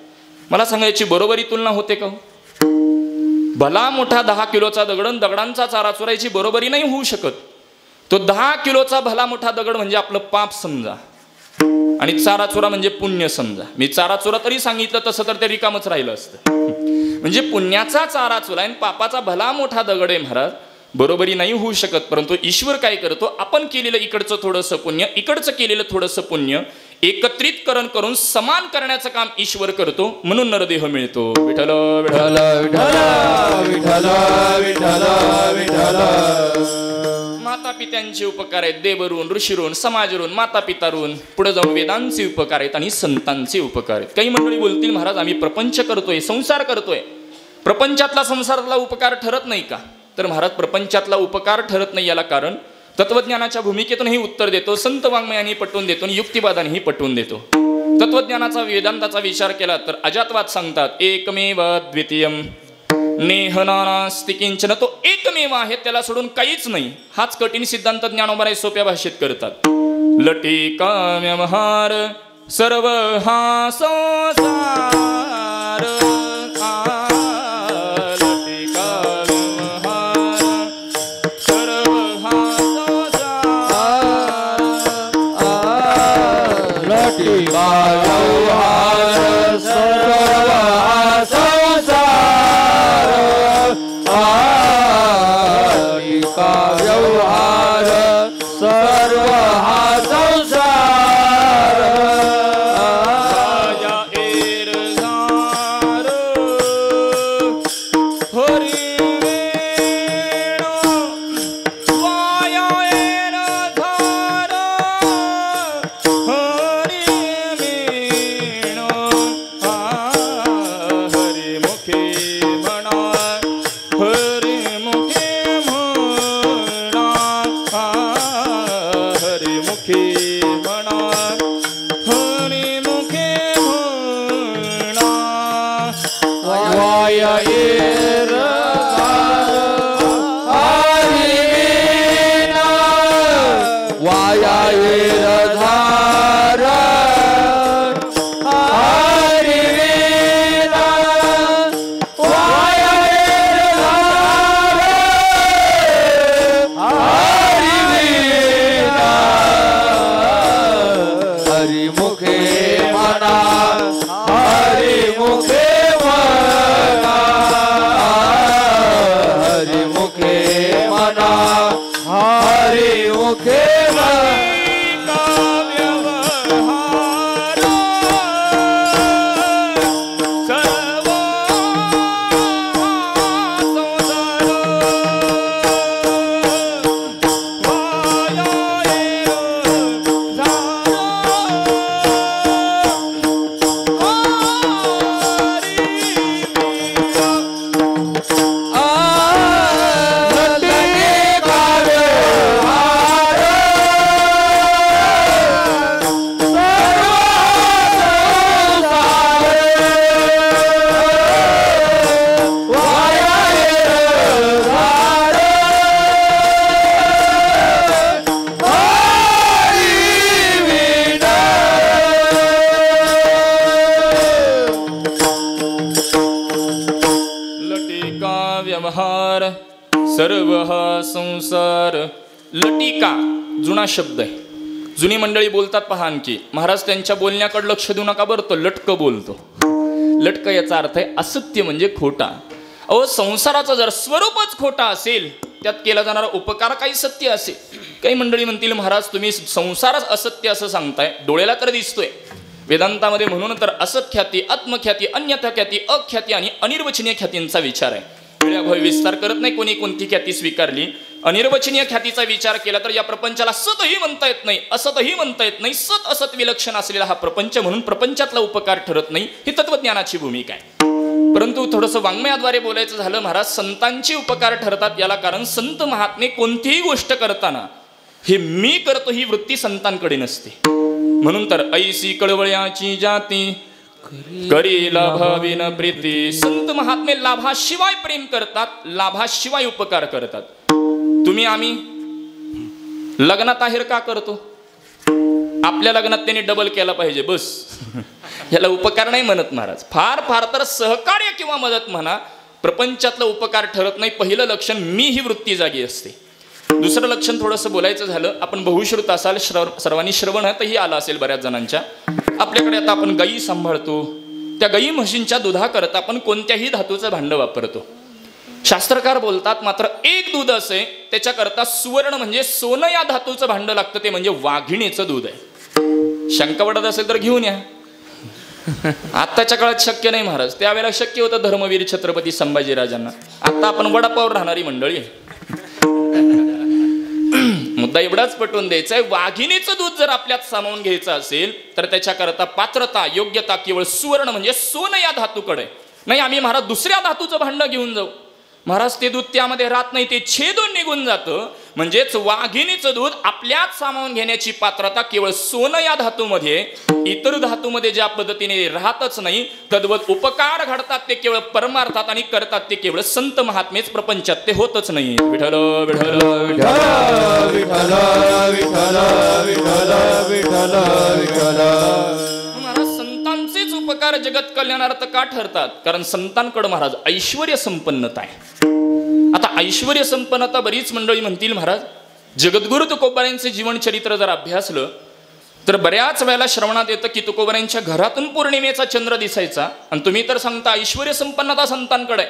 मला सांगायची बरोबरी तुलना होते का? भला मोठा 10 किलोचा दगड आणि दगडांचा चाराचुराची बरोबरी नाही होऊ शकत. तो 10 किलोचा भला मोठा दगड म्हणजे आपलं पाप समजा आणि चाराचुरा म्हणजे पुण्य समजा. मी चाराचुरा तरी सांगितलं तसं तर ते रिकामच राहिलं असतं. म्हणजे पुण्याचा चाराचुरा आणि पापाचा भला मोठा दगड आहे महाराज, बरोबरी नाही होऊ शकत. परंतु ईश्वर काय करतो, आपण केलेलं इकडचं थोडंसं पुण्य, इकडचं केलेलं थोडंसं पुण्य एकत्रितकरण करून समान करण्याचं काम ईश्वर करतो, म्हणून नरदेह मिळतो. विठ्ठल विठ्ठल विठ्ठल विठ्ठल विठ्ठल. माता पित्यांचे उपकार आहेत, देवरून ऋषीरून समाजरून माता पितारून पुढे जाऊन वेदांचे उपकार आहेत आणि संतांचे उपकार आहेत. काही मंडळी बोलतील महाराज आम्ही प्रपंच करतोय, संसार करतोय, प्रपंचातला संसारातला उपकार ठरत नाही का? तर महाराज प्रपंचातला उपकार ठरत नाही याला कारण तत्वज्ञानाच्या भूमिकेतूनही उत्तर देतो, संत वाङ्मयानेही पटवून देतो आणि युक्तिवादानेही पटवून देतो. तत्वज्ञानाचा वेदांताचा विचार केला तर अजातवाद सांगतात एकमेव द्वितीयम नेह नानास्ति किंचन. तो एकमेव आहे, त्याला सोडून काहीच नाही. हाच कठीण सिद्धांत ज्ञानोबा सोप्या भाषेत करतात. लटिका व्यवहार सर्व हा संसार, हरि मुखे का व्यवहार सर्व हा संसार. लटिका जुना शब्द आहे, जुनी मंडळी बोलतात पहा. आणखी महाराज त्यांच्या बोलण्याकडे लक्ष देऊ नका बरं, तो लटक बोलतो. लटक याचा अर्थ आहे असत्य म्हणजे खोटा. अहो संसाराचं जर स्वरूपच खोटा असेल, त्यात केला जाणारा उपकार काही सत्य असेल. काही मंडळी म्हणतील महाराज तुम्ही संसारच असत्य असं सांगताय, डोळ्याला तर दिसतोय. वेदांतामध्ये म्हणून तर असख्याती, आत्मख्याती, अन्यथा ख्याती, अख्याती आणि अनिर्वचनीय ख्यातींचा विचार आहे. वेळाभावी विस्तार करत नाही कोणी कोणती ख्याती स्वीकारली. अनिर्वचनीय ख्यातीचा विचार केला तर या प्रपंचाला सतही म्हणता येत नाही, असतही म्हणता येत नाही. सत असत विलक्षण असलेला हा प्रपंच म्हणून प्रपंचातला उपकार ठरत नाही. ही तत्वज्ञानाची भूमिका आहे. परंतु थोडंसं वाङ्मयाद्वारे बोलायचं झालं, महाराज संतांचे उपकार ठरतात. याला कारण संत महात्मे कोणतीही गोष्ट करताना हे मी करतो ही वृत्ती संतांकडे नसते. म्हणून तर ऐसी कळवळ्याची जाती करी लाभाविन प्रीती. संत महात्मे लाभाशिवाय प्रेम करतात, लाभाशिवाय उपकार करतात. तुम्ही आम्ही लग्नात आहेर का करतो? आपल्या लग्नात त्यांनी डबल केला पाहिजे बस. याला उपकार नाही म्हणत महाराज. फार फार तर सहकार्य किंवा मदत म्हणा, प्रपंचातला उपकार ठरत नाही. पहिलं लक्षण मी ही वृत्ती जागी असते. दुसरं लक्षण थोडंसं बोलायचं झालं, आपण बहुश्रुत असाल, सर्वांनी श्रवणातही आला असेल बऱ्याच जणांच्या. आपल्याकडे आता आपण गायी सांभाळतो, त्या गायी म्हशींच्या दुधाकरता आपण कोणत्याही धातूचं भांडं वापरतो. शास्त्रकार बोलतात मात्र एक दूध असे त्याच्याकरता सुवर्ण म्हणजे सोनं या धातूचं भांडं लागतं, ते म्हणजे वाघिणीचं दूध आहे. शंका वाटत असेल तर घेऊन या. आत्ताच्या काळात शक्य नाही महाराज, त्यावेळेला शक्य होतं धर्मवीर छत्रपती संभाजीराजांना. आता आपण वडापावर राहणारी मंडळी आहे. मुद्दा एवढाच पटवून द्यायचा आहे, वाघिणीचं दूध जर आपल्यात सामावून घ्यायचं असेल तर त्याच्याकरता पात्रता, योग्यता केवळ सुवर्ण म्हणजे सोनं या धातूकडे. नाही आम्ही महाराज दुसऱ्या धातूचं भांडं घेऊन जाऊ, महाराज ते दूध त्यामध्ये राहत नाही, ते छेदून निघून जातं. म्हणजेच वाघिणीचं दूध आपल्यात सामावून घेण्याची पात्रता केवळ सोनं या धातूमध्ये, इतर धातूमध्ये ज्या पद्धतीने राहतच नाही. तद्वत उपकार घडतात ते केवळ परमार्थात आणि करतात ते केवळ संत महात्मेच, प्रपंचात ते होतच नाही. विठ्ठल विठ्ठल विठ्ठल विठ्ठल विठ्ठल विठ्ठल विठ्ठल. महाराज संतांचेच उपकार जगत कल्याणार्थ का ठरतात? कारण संतांकडे महाराज ऐश्वर्य संपन्नता आहे. आता ऐश्वर्य संपन्नता बरीच मंडळी म्हणतील महाराज जगद्गुरु तुकोबारायांचे जीवनचरित्र जर अभ्यासलं तर बऱ्याच वेळेला श्रवणात येतं की तुकोबारायांच्या घरातून पौर्णिमेचा चंद्र दिसायचा आणि तुम्ही तर सांगता ऐश्वर्य संपन्नता संतांकडे.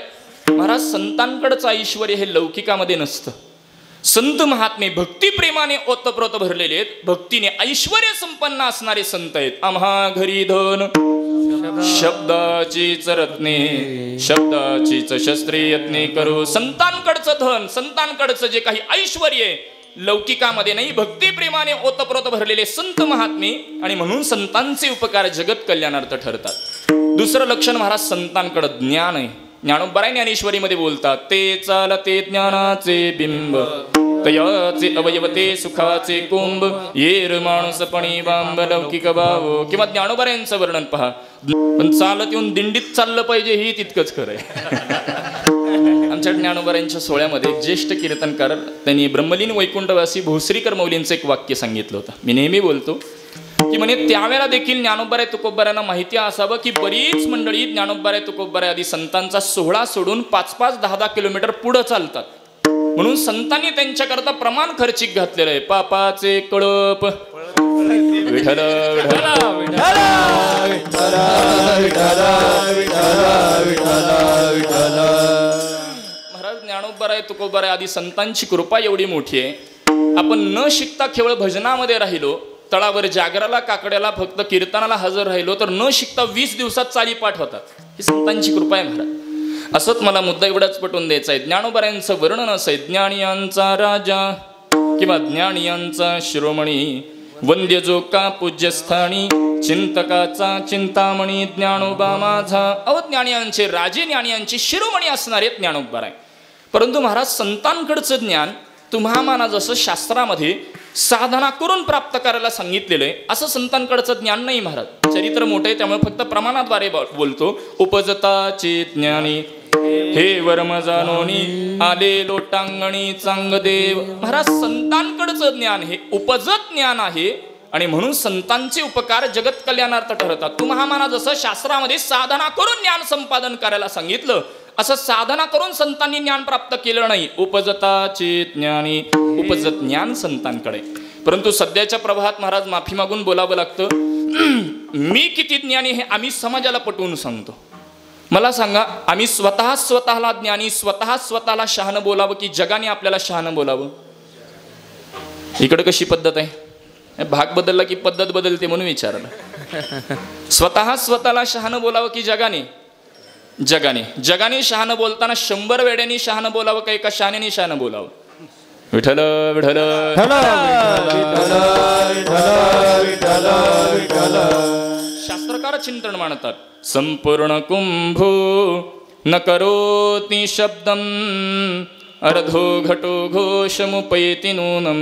महाराज संतांकडचं ऐश्वर्य हे लौकिकामध्ये नसतं. संत महात्मे भक्तिप्रेमाने ओतप्रोत भरलेले आहेत, भक्तीने ऐश्वर्य संपन्न असणारे संत आहेत. आम्हा घरी धन शब्दाचीच रत्ने, शब्दाचीच शस्त्रे यत्ने करू. संतांकडचं धन, संतांकडचं जे काही ऐश्वर्य लौकिकामध्ये नाही, भक्तिप्रेमाने ओतप्रोत भरलेले संत महात्मे, आणि म्हणून संतांचे उपकार जगत कल्याणार्थ ठरतात. दुसरं लक्षण महाराज संतांकडं ज्ञान आहे. ज्ञानोबराय ज्ञानेश्वरीमध्ये बोलतात, ते चालते ज्ञानाचे बिंब, तयाचे अवयवते सुखाचे कुंभ, येर माणूसपणी बांब लौकिक भाव. किंवा ज्ञानोबरायांचं वर्णन पहा, पण चालत येऊन दिंडीत चाललं पाहिजे ही तितकंच खरं आहे. आमच्या ज्ञानोबरायांच्या सोहळ्यामध्ये ज्येष्ठ कीर्तनकार त्यांनी ब्रह्मलीन वैकुंठवासी भोसरीकर मौलींचं एक वाक्य सांगितलं होतं. मी नेहमी बोलतो की म्हणे त्यावेळेला देखील ज्ञानोबराय तुकोबारायांना माहिती असावं की बरीच मंडळी ज्ञानोबराय तुकोबाराय आदी संतांचा सोहळा सोडून 5-5, 10-10 किलोमीटर पुढं चालतात. म्हणून संतांनी त्यांच्याकरता प्रमाण खर्चिक घातलेलं आहे. पापाचे कळप विठ्ठल महाराज ज्ञानोबराय तुकोबाराय आदी संतांची कृपा एवढी मोठी आहे. आपण न शिकता केवळ भजनामध्ये राहिलो, तळावर जागराला काकड्याला फक्त कीर्तनाला हजर राहिलो तर न शिकता 20 दिवसात चाली पाठ होतात. ही संतांची कृपा आहे महाराज. असंच मला मुद्दा एवढाच पटवून द्यायचा आहे. ज्ञानोबरायांचं वर्णन असं आहे, ज्ञानियांचा राजा किंवा ज्ञानियांचा शिरोमणी, वंद्य जो का पूज्यस्थानी, चिंतकाचा चिंतामणी ज्ञानोबा माझा. अवज्ञानियांचे राजे, ज्ञानियांची शिरोमणी असणारे ज्ञानोबराय. परंतु महाराज संतांकडचं ज्ञान तुम्हाला जसं शास्त्रामध्ये साधना करून प्राप्त करायला सांगितलेलं आहे असं संतांकडचं ज्ञान नाही महाराज. चरित्र मोठं आहे त्यामुळे फक्त प्रमाणाद्वारे बोलतो. उपजताचे ज्ञानी हे वर्म जानोनी, आले लोटांगणी चांगदेव. महाराज संतांकडचं ज्ञान हे उपजत ज्ञान आहे आणि म्हणून संतांचे उपकार जगत कल्याणार्थ ठरतात. तुम्हाला जसं शास्त्रामध्ये साधना करून ज्ञान संपादन करायला सांगितलं असं साधना करून संतांनी ज्ञान प्राप्त केलं नाही. उपजताचे ज्ञानी, उपजत ज्ञान संतांकडे. परंतु सध्याच्या प्रभात महाराज माफी मागून बोलावं लागतं. मी किती ज्ञानी हे आम्ही समाजाला पटवून सांगतो. मला सांगा, आम्ही स्वतःला ज्ञानी, स्वतःला शहाणं बोलावं की जगाने आपल्याला शहाणं बोलावं? इकडे कशी पद्धत आहे? भाग बदलला की पद्धत बदलते म्हणून विचारलं. स्वतःला शहाणं बोलावं की जगाने? जगाने शहाणं बोलताना 100 वेड्यांनी शहाणं बोलावं का एका शहाण्याने शहाणं बोलावं? विठ्ठल विठ्ठल शास्त्रकार चिंतन मानतात. संपूर्ण कुंभो न करोति शब्दम अर्धो घटो घोषमुपैति नूनम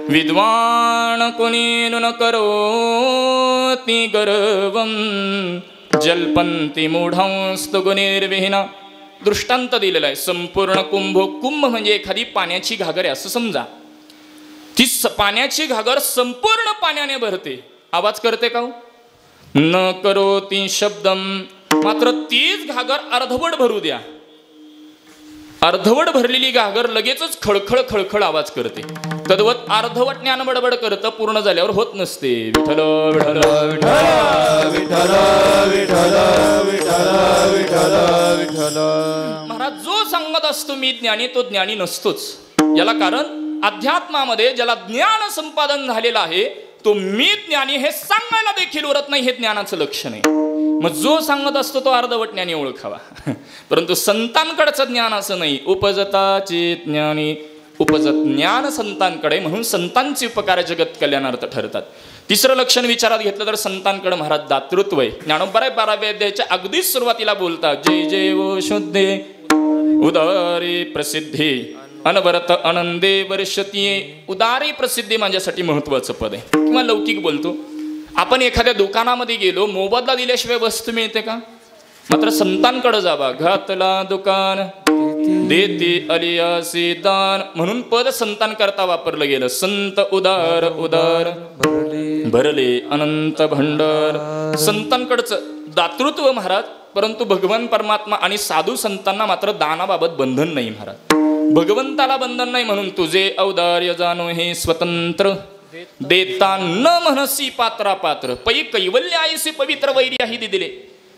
विद्वान कुनीनु न करोति गर्वम जल्पंती मूढांस्तु गुणिर्विहीना. दृष्टांत दिलेला आहे. संपूर्ण कुंभ, कुंभ म्हणजे एखादी पाण्याची घागर आहे असं समजा. ती पाण्याची घागर संपूर्ण पाण्याने भरते, आवाज करते का? न करोति शब्दम. मात्र तीच घागर अर्धवट भरू द्या, अर्धवट भरलेली घागर लगेचच खळखळ खळखळ आवाज करते. तद्वत अर्धवट ज्ञान बडबड करतं, पूर्ण झाल्यावर होत नसते. विठ्ठल विठ्ठल विठ्ठल विठ्ठल विठ्ठल विठ्ठल विठ्ठल. महाराज जो सांगत असतो मी ज्ञानी, तो ज्ञानी नसतोच. याला कारण अध्यात्मामध्ये ज्याला ज्ञान संपादन झालेलं आहे तो मी ज्ञानी हे सांगायला देखील उरत नाही. हे ज्ञानाचं लक्षण आहे. मग जो सांगत असतो तो अर्धवट ज्ञानी ओळखावा. परंतु संतांकडचं ज्ञान असं नाही. उपजताचे ज्ञानी, उपजत ज्ञान संतांकडे, म्हणून संतांचे उपकार जगत कल्याणार्थ ठरतात. तिसरं लक्षण विचारात घेतलं तर संतांकडे महाराज दातृत्व आहे. ज्ञानोबराय 12व्या अध्यायाच्या अगदीच सुरुवातीला बोलतात, जय जय वो शुद्धे उदारी प्रसिद्धी अनवरत आनंदे वर्षतीये. उदारी प्रसिद्धी माझ्यासाठी महत्वाचं पद आहे. किंवा लौकिक बोलतो, आपण एखाद्या दुकानामध्ये गेलो, मोबदला दिल्याशिवाय वस्तू मिळते का? मात्र संतांकडे जावा, घातला दुकान देती अलियासी दान, म्हणून पद संतांकरता वापरलं गेलं. संत उदार उदार भरले अनंत भंडार. संतांकडचं दातृत्व महाराज. परंतु भगवान परमात्मा आणि साधू संतांना मात्र दानाबाबत बंधन नाही महाराज. भगवंताला बंधन नाही म्हणून तुझे औदार्य जाणो हे स्वतंत्र देता न म्हणसी पात्रा पात्र पै कैवल्य आयसे पवित्र वैर्याही दिले.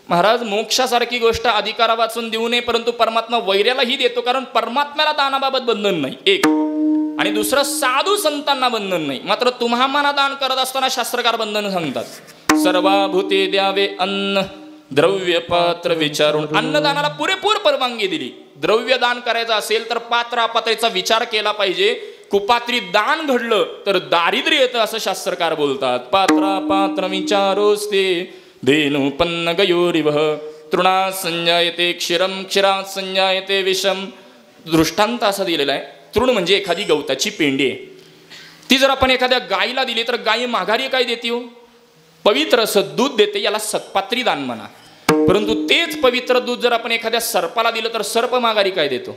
महाराज मोक्षासारखी गोष्ट अधिकारा वाचून देऊ नये, परंतु परमात्मा वैर्यालाही देतो, कारण परमात्म्याला दानाबाबत बंधन नाही एक. आणि दुसरं साधू संतांना बंधन नाही. मात्र तुम्हाला दान करत असताना शास्त्रकार बंधन सांगतात. सर्वाभूते द्यावे अन्न द्रव्य पात्र विचारून. अन्नदानाला पुरेपूर परवानगी दिली. द्रव्य दान करायचं असेल तर पात्र अपात्रतेचा विचार केला पाहिजे. कुपात्री दान घडलं तर दारिद्र्य येतं असं शास्त्रकार बोलतात. पात्रा पात्र विचारोस्ते धेनुपन्न गयोरिवह तृणा संजायते क्षीरम क्षीरात संजायते विषम. दृष्टांत असा दिलेला आहे. तृण म्हणजे एखादी गवताची पेंडी आहे. ती जर आपण एखाद्या गायीला दिली तर गायी माघारी काय देते हो? पवित्र असं दूध देते. याला सत्पात्री दान म्हणा. परंतु तेच पवित्र दूध जर आपण एखाद्या सर्पाला दिलं तर सर्प माघारी काय देतो?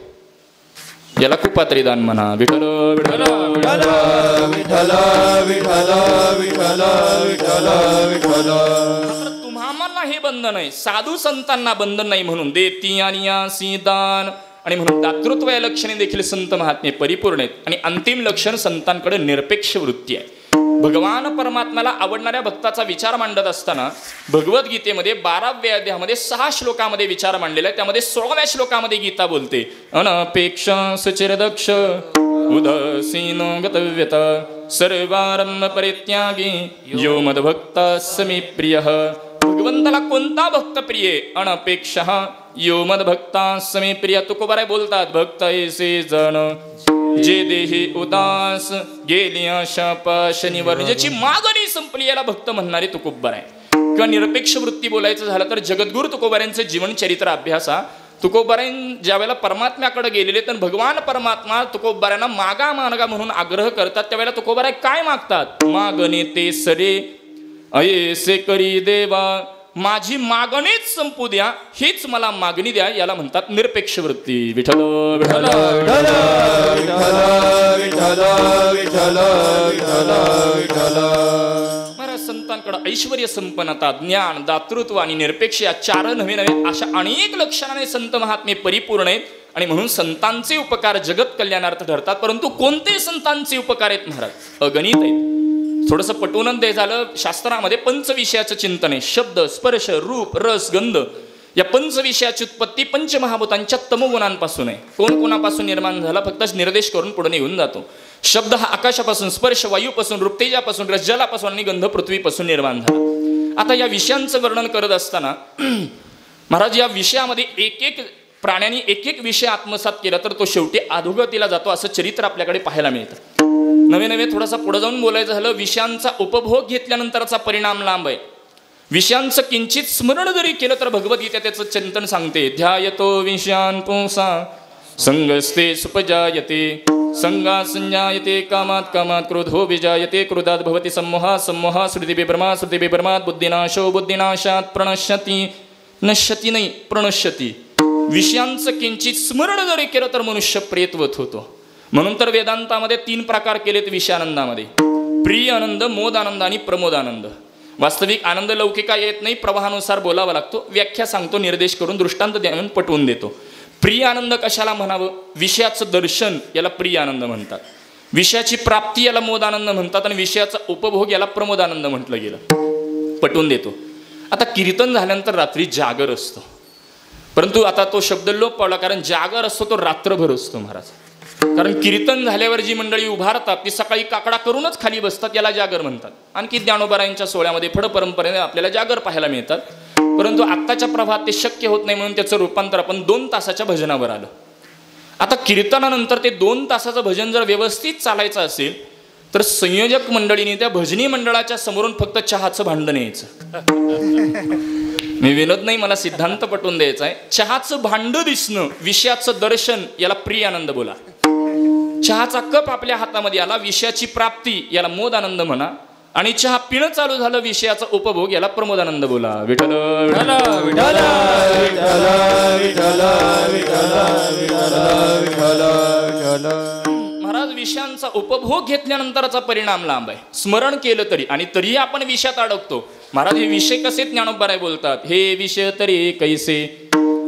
याला कुपात्री दान म्हणा. विठ्ठल विठ्ठल विठ्ठल विठ्ठल विठ्ठल विठ्ठल विठ्ठल. तुम्हाला हे बंधन आहे, साधू संतांना बंधन नाही. म्हणून देती आणि यासी दान. आणि म्हणून दातृत्व या लक्षणे देखील संत महात्मे परिपूर्ण आहेत. आणि अंतिम लक्षण संतांकडे निरपेक्ष वृत्ती आहे. भगवान परमात्म्याला आवडणाऱ्या भक्ताचा विचार मांडत असताना भगवद्गीतेमध्ये 12व्या अध्यायामध्ये 6 श्लोकामध्ये विचार मांडलेला आहे. त्यामध्ये 16व्या श्लोकामध्ये गीता बोलते, अनपेक्षा सचिरदक्ष उदासीनो गतव्यता सर्वारंभ परित्यागी यो मद्भक्ता समी प्रिय. भगवंताला कोणता भक्त प्रिय? अनपेक्षा यो मद्भक्ता समी प्रिय. तुकोबाराय बोलतात, भक्त ऐसे जण जे देही उदास गेली आशा पाशनिवर. ज्याची मागणी संपली याला भक्त म्हणणारे तुकोबाराय. किंवा निरपेक्ष वृत्ती बोलायचं झालं तर जगद्गुरु तुकोबारायांचं जीवनचरित्र अभ्यासा. तुकोबारायन ज्या वेळेला परमात्म्याकडे गेलेले तर भगवान परमात्मा तुकोबारायांना मागा मागा म्हणून आग्रह करतात. त्यावेळेला तुकोबाराय काय मागतात? मागणे ते सरे ऐसे करी देवा. माझी मागणीच संपू द्या, हीच मला मागणी द्या. याला म्हणतात निरपेक्ष वृत्ती. विठ्ठल विठ्ठल विठ्ठल विठ्ठल विठ्ठल विठ्ठल विठ्ठल. महाराज संतांकडे महाराजांकडे ऐश्वर्य संपन्नता, ज्ञान, दातृत्व आणि निरपेक्ष या चार नव्हे अशा अनेक लक्षणाने संत महात्मे परिपूर्ण आहेत आणि म्हणून संतांचे उपकार जगत कल्याणार्थ ठरतात. परंतु कोणते संतांचे उपकार आहेत महाराज? अगणित आहेत. थोडंसं पटवून दे झालं. शास्त्रामध्ये पंचविषयाचं चिंतन आहे. शब्द, स्पर्श, रूप, रस, गंध या पंचविषयाची उत्पत्ती पंचमहाभूतांच्या तमोगुणांपासून आहे. कोण कोणापासून निर्माण झाला फक्त निर्देश करून पुढे निघून जातो. शब्द हा आकाशापासून, स्पर्श वायूपासून, रूप तेजापासून, रस जलापासून आणि गंध पृथ्वीपासून निर्माण झाला. आता या विषयांचं वर्णन करत असताना महाराज या विषयामध्ये एक एक प्राण्यांनी एक एक विषय आत्मसात केला तर तो शेवटी अधोगतीला जातो असं चरित्र आपल्याकडे पाहायला मिळतं. नवे नवे थोडासा पुढे जाऊन बोलायचं झालं, विषयांचा उपभोग घेतल्यानंतरचा परिणाम लांब आहे. विषयांचं किंचित स्मरण जरी केलं तर भगवद्गीता त्याचं चिंतन सांगते. ध्यायतो विषयान् पुंसा संगस्ते सुपजायते संगा संजायते कामात कामात क्रोधो विजायते क्रोधात भवति सम्मोहा सम्मोहा श्रुती विभ्रमात बुद्धिनाशो बुद्धिनाशात प्रणश्यती नश्यती नाही प्रणश्यती. विषयांचं किंचित स्मरण जरी केलं तर मनुष्य प्रेतवत होतो. म्हणून तर वेदांतामध्ये 3 प्रकार केलेत विषयानंदामध्ये. प्रिय आनंद, मोद आनंद आणि प्रमोद आनंद. वास्तविक आनंद लौकिका येत नाही, प्रवाहानुसार बोलावा लागतो. व्याख्या सांगतो, निर्देश करून दृष्टांत देऊन पटवून देतो. प्रिय आनंद कशाला म्हणावं? विषयाचं दर्शन याला प्रिय आनंद म्हणतात. विषयाची प्राप्ती याला मोद आनंद म्हणतात आणि विषयाचा उपभोग याला प्रमोद आनंद म्हटलं गेलं. पटवून देतो. आता कीर्तन झाल्यानंतर रात्री जागर असतो, परंतु आता तो शब्द लोप पावला, कारण जागर असतो तो रात्रभर असतो महाराज. कारण कीर्तन झाल्यावर जी मंडळी उभारतात ती सकाळी काकडा करूनच खाली बसतात, याला जागर म्हणतात. आणखी ज्ञानोबारायांच्या सोहळ्यामध्ये फड परंपरेने आपल्याला जागर पाहायला मिळतात. परंतु आत्ताच्या प्रभात ते शक्य होत नाही, म्हणून त्याचं रूपांतर आपण 2 तासाच्या भजनावर आलं. आता कीर्तनानंतर ते 2 तासाचं भजन जर व्यवस्थित चालायचं असेल तर संयोजक मंडळीने त्या भजनी मंडळाच्या समोरून फक्त चहाचं भांड न्यायचं. मी विनोद नाही, मला सिद्धांत पटवून द्यायचा आहे. चहाचं भांड दिसणं, विषयाचं दर्शन याला प्रिय आनंद बोला. चहाचा कप आपल्या हातामध्ये आला, विषयाची प्राप्ती याला मोद आनंद म्हणा. आणि चहा पिणं चालू झालं, विषयाचा उपभोग याला प्रमोद आनंद बोला. विठ्ठल विठ्ठल विठ्ठल विठ्ठल विठ्ठल विठ्ठल. महाराज विषयांचा उपभोग घेतल्यानंतरचा परिणाम लांब आहे. स्मरण केलं तरी आणि तरीही आपण विषयात अडकतो. महाराज हे विषय कसे ज्ञानोबाराय बोलतात. हे विषय तरी कैसे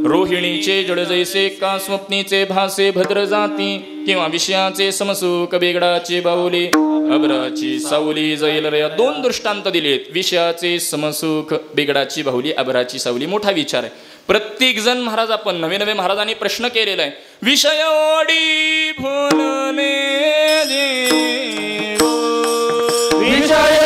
रोहिणीचे जड जैसे का स्वप्नीचे भासे भद्र जाती किंवा विषयाचे समसुख बेगडाचे बाहुली अभराची सावली जैल रे. 2 दृष्टांत दिलेत. विषयाचे समसुख बेगडाची बाहुली अभराची सावली. मोठा विचार आहे. प्रत्येक जण महाराज आपण नवे नवे महाराजांनी प्रश्न केलेला आहे. विषय ओडी भोलने विषय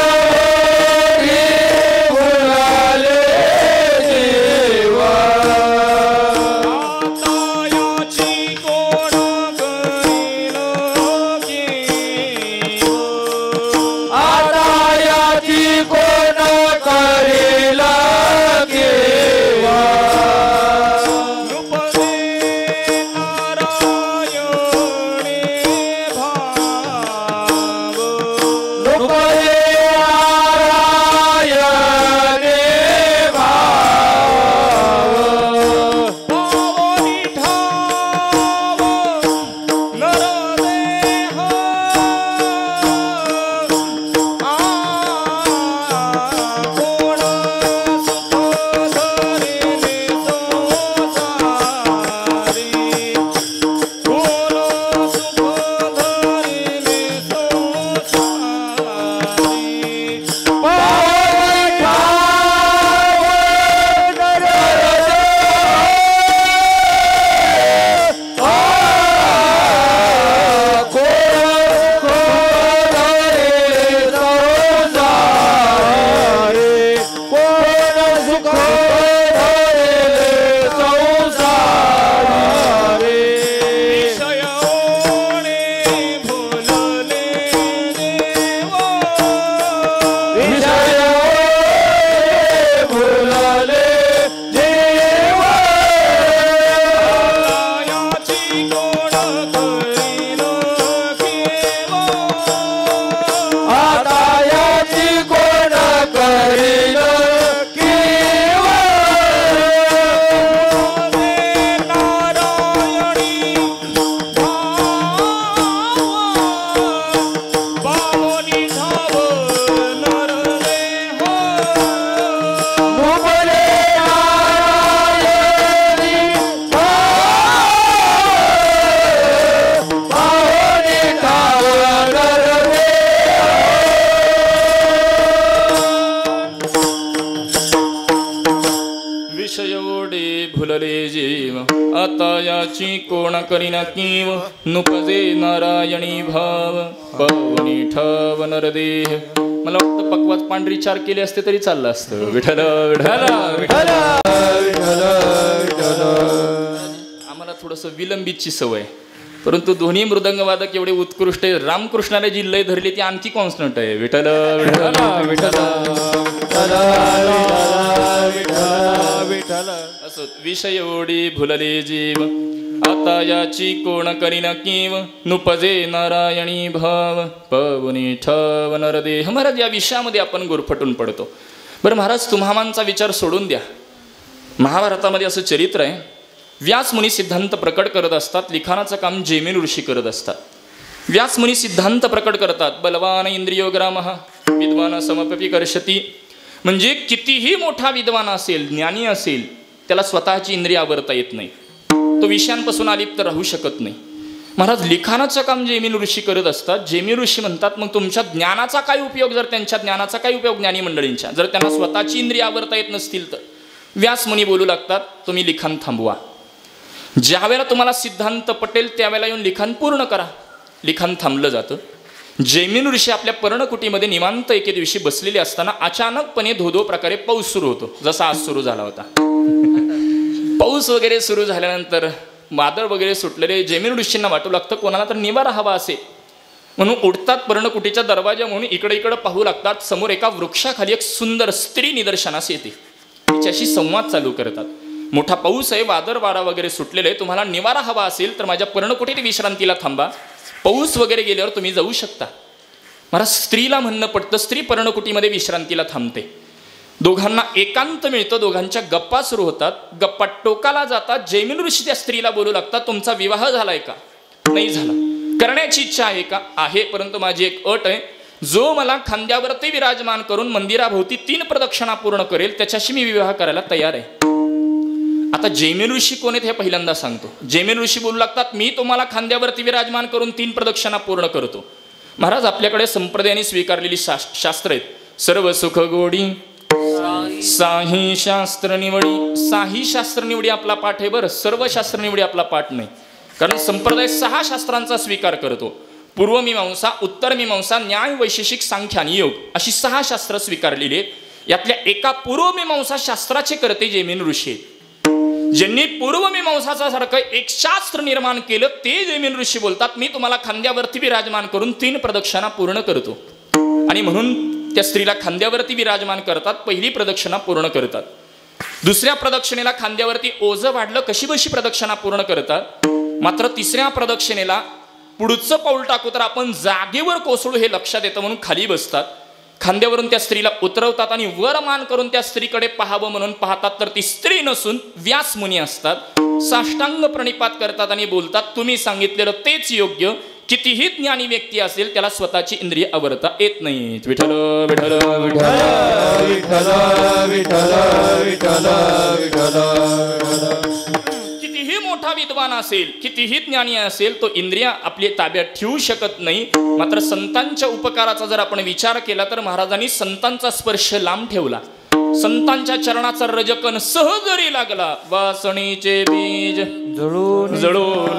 भुलले जीव आता याची कोण करीना कीव नुपजे नारायणी भाव पवनी ठव नरदेह. मला वाटतं पक्वाच पांढरी चार केली असते तरी चाललं असतं. विठ्ठल विठ्ठल विठ्ठल विठ्ठल विठ्ठल. आम्हाला थोडंसं विलंबितची सवय, परंतु दोन्ही मृदंगवादक एवढे उत्कृष्ट आहे. रामकृष्णाला जी लय धरली ती आणखी कॉन्स्टंट आहे. विठ्ठल विठ्ठल विठ्ठल विठ्ठल. असो विषय ओढी भुलले जीव आता याची कोण करीना कीव नुपजे नारायणी भाव पवनी ठव नरदेह. महाराज या विषयामध्ये आपण गुरफटून पडतो. बरं महाराज, तुम्हामांचा विचार सोडून द्या. महाभारतामध्ये असं चरित्र आहे, व्यासमुनी सिद्धांत प्रकट करत असतात. लिखाणाचं काम जैमिनी ऋषी करत असतात. व्यासमुनी सिद्धांत प्रकट करतात. बलवान इंद्रियोग्रामः विद्वान समपि कर्षति. म्हणजे कितीही मोठा विद्वान असेल, ज्ञानी असेल, त्याला स्वतःची इंद्रिय आवरता येत नाही. तो विषयांपासून अलिप्त राहू शकत नाही. महाराज, लिखाणाचं काम जैमिनी ऋषी करत असतात. जैमिनी ऋषी म्हणतात मग तुमच्या ज्ञानाचा काय उपयोग, जर त्यांच्या ज्ञानाचा काय उपयोग ज्ञानी मंडळींच्या, जर त्यांना स्वतःची इंद्रिय आवरता येत नसतील तर. व्यासमुनी बोलू लागतात तुम्ही लिखाण थांबवा. ज्या वेळेला तुम्हाला सिद्धांत पटेल त्यावेळेला येऊन लिखाण पूर्ण करा. लिखाण थांबलं जातं. जैमिनी ऋषी आपल्या पर्णकुटीमध्ये निवांत एके दिवशी बसलेले असताना अचानकपणे धोधो प्रकारे पाऊस सुरू होतो, जसा आज सुरू झाला होता. पाऊस वगैरे सुरू झाल्यानंतर वादळ वगैरे सुटलेले जैमिनी ऋषींना वाटू लागतं कोणाला तर निवारा हवा असे, म्हणून उठतात पर्णकुटीच्या दरवाजा म्हणून इकडे इकडे पाहू लागतात. समोर एका वृक्षाखाली एक सुंदर स्त्री निदर्शनास येते. तिच्याशी संवाद चालू करतात. मोठा पाऊस आहे, वादळ वारा वगैरे सुटलेले आहे, तुम्हाला निवारा हवा असेल तर माझ्या पर्णकुटीत विश्रांतीला थांबा, पाऊस वगैरे गेल्यावर तुम्ही जाऊ शकता. मला स्त्रीला म्हणणं पडतं. स्त्री पर्णकुटीमध्ये विश्रांतीला थांबते. दोघांना एकांत मिळतं. दोघांच्या गप्पा सुरू होतात. गप्पा टोकाला जातात. जैमिनी ऋषी त्या स्त्रीला बोलू लागतात तुमचा विवाह झालाय का? नाही झाला. करण्याची इच्छा आहे का? आहे, परंतु माझी एक अट आहे, जो मला खांद्यावरती विराजमान करून मंदिराभोवती 3 प्रदक्षिणा पूर्ण करेल त्याच्याशी मी विवाह करायला तयार आहे. आता जैमिनी ऋषी कोण आहेत हे पहिल्यांदा सांगतो. जैमिनी ऋषी बोलू लागतात मी तुम्हाला खांद्यावरती विराजमान करून 3 प्रदक्षिणा पूर्ण करतो. महाराज, आपल्याकडे संप्रदायाने स्वीकारलेली शास्त्र आहेत. सर्व सुख गोडी साही शास्त्र निवडी. साही शास्त्र निवडी आपला पाठ आहे बरं, सर्व शास्त्र निवडी आपला पाठ नाही. कारण संप्रदाय 6 शास्त्रांचा स्वीकार करतो. पूर्वमीमांसा, उत्तरमीमांसा, न्याय, वैशेषिक, सांख्य आणि योग अशी 6 शास्त्र स्वीकारलेली आहेत. यातल्या एका पूर्वमीमांसा शास्त्राचे करते जैमिनी ऋषी आहेत. ज्यांनी पूर्वमीमांसाचा सारखं एक शास्त्र निर्माण केलं ते जैमिनी ऋषी बोलतात मी तुम्हाला खांद्यावरती विराजमान करून 3 प्रदक्षिणा पूर्ण करतो. आणि म्हणून त्या स्त्रीला खांद्यावरती विराजमान करतात. पहिली प्रदक्षिणा पूर्ण करतात. दुसऱ्या प्रदक्षिणेला खांद्यावरती ओझं वाढलं कशी बशी प्रदक्षिणा पूर्ण करतात. मात्र तिसऱ्या प्रदक्षिणेला पुढचं पाऊल टाकू तर आपण जागेवर कोसळू हे लक्षात येतं म्हणून खाली बसतात. खांद्यावरून त्या स्त्रीला उतरवतात आणि वर मान करून त्या स्त्रीकडे पाहावं म्हणून पाहतात तर ती स्त्री नसून व्यासमुनी असतात. साष्टांग प्रणिपात करतात आणि बोलतात तुम्ही सांगितलेलं तेच योग्य. कितीही ज्ञानी व्यक्ती असेल त्याला स्वतःची इंद्रिय आवरता येत नाही. विठ्ठल विठ्ठल विठ्ठल विठ्ठल विठ्ठल विठ्ठल विठ्ठल. कितीही मोठा विद्वान असेल, कितीही ज्ञानी असेल, तो इंद्रिया आपली ताब्यात ठेवू शकत नाही. मात्र संतांच्या उपकाराचा जर आपण विचार केला तर महाराजांनी संतांचा स्पर्श लांब ठेवला. संतांच्या चरणाचा रजकण सहजरी लागला. वासणीचे बीज जळून जळून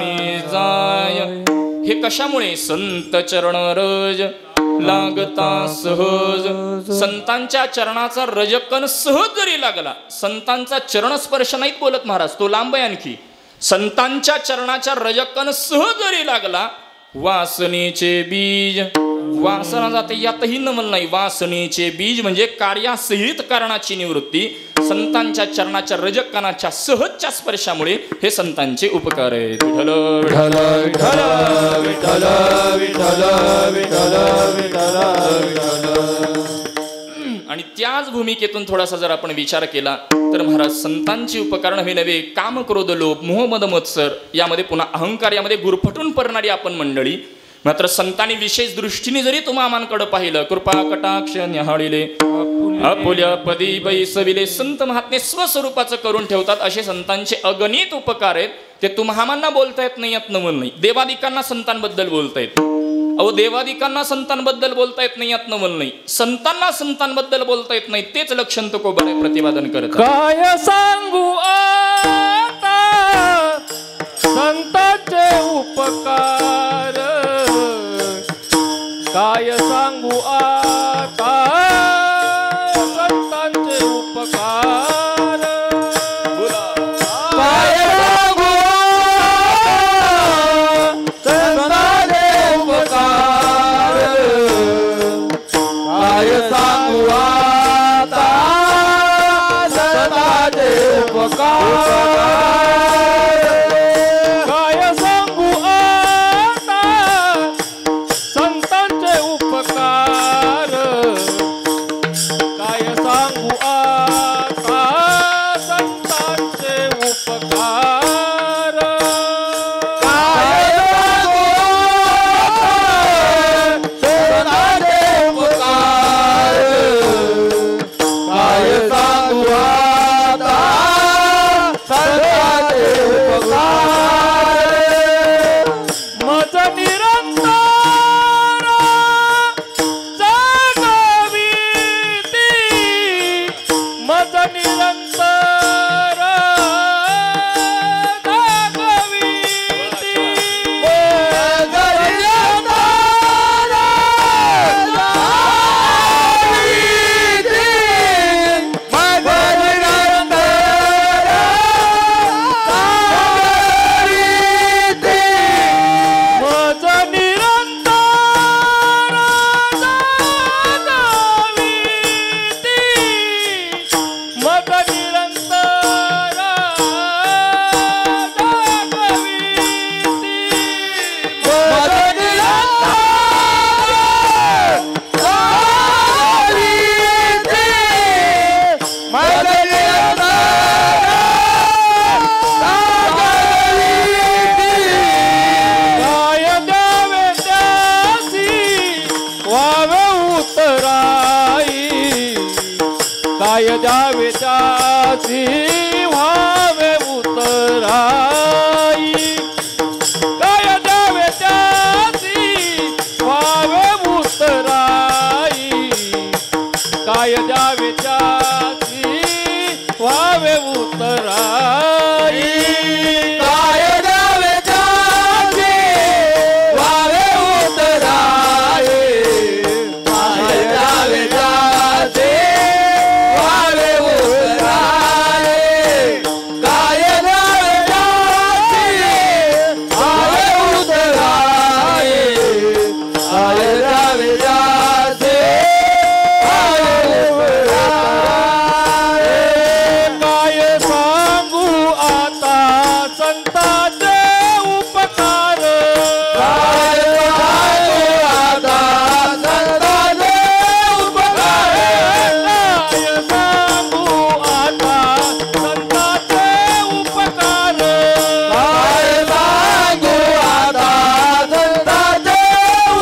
जाय. हे कशामुळे? संत चरण रज लागता सहज. संतांच्या चरणाचा रजकण सहज जरी लागला. संतांचा चरण स्पर्श नाहीत बोलत महाराज, तो लांब आहे आणखी. संतांच्या चरणाच्या रजकण सहज जरी लागला. वासनेचे बीज, वासना जाते यातही नमल नाही. वासनेचे बीज म्हणजे कार्यासहित कारणाची निवृत्ती. संतांच्या चरणाच्या रजकणाच्या सहजच्या स्पर्शामुळे हे संतांचे उपकार आहेत. विठ्ठल विठ्ठल विठ्ठल विठ्ठल विठ्ठल विठ्ठल विठ्ठल विठ्ठल. आणि त्याच भूमिकेतून थोडासा जर आपण विचार केला तर महाराज संतांची उपकरण हे नव्हे. काम, क्रोध, लोभ, मोह, मद, मत्सर यामध्ये पुन्हा अहंकार यामध्ये गुरफटून पडणारी आपण मंडळी. मात्र संतांनी विशेष दृष्टीने जरी तुम्हामांकडे पाहिलं, कृपा कटाक्ष न्याहाळिले आपुल्या पदी बैसविले. संत महात्मे स्वस्वरूपाचं करून ठेवतात. असे संतांचे अगणित उपकार आहेत. ते तुम्हामांना बोलता येत नाही, यात नवल नाही. देवादिकांना संतांबद्दल बोलता येत. अहो, देवादिकांना संतांबद्दल बोलता येत नाही, यात नवल नाही. संतांना संतांबद्दल बोलता येत नाही. तेच लक्षण तुकोबाने प्रतिपादन करतात. काय सांगू संतांचे उपकार काय सांगू आता संतांचे उपकार काय सांगू संतांचे उपकार काय सांगू आता संतांचे उपकार काय सांगू आता संतांचे उपकार काय सांगू आता संतांचे उपकार काय सांगू संतांचे उपकार काय सांगू आता संतांचे उपकार मज निरंतर जागविती मज निरंतर जागविती मज निरंतर जागविती मज निरंतर जागविती मज निरंतर जागविती मज निरंतर जागविती मज निरंतर जागविती मज काय द्यावे त्यासी व्हावे उतराई काय द्यावे त्यासी व्हावे उतराई काय द्यावे त्यासी व्हावे उतराई काय द्यावे त्यासी व्हावे उतराई काय द्यावे त्यासी व्हावे उतराई काय द्यावे त्यासी व्हावे उतराई काय द्यावे त्यासी व्हावे उतराई काय द्यावे त्यासी काय सांगू आता संतांचे उपकार काय सांगू आता संतांचे उपकार काय सांगू आता संतांचे उपकार काय सांगू आता संतांचे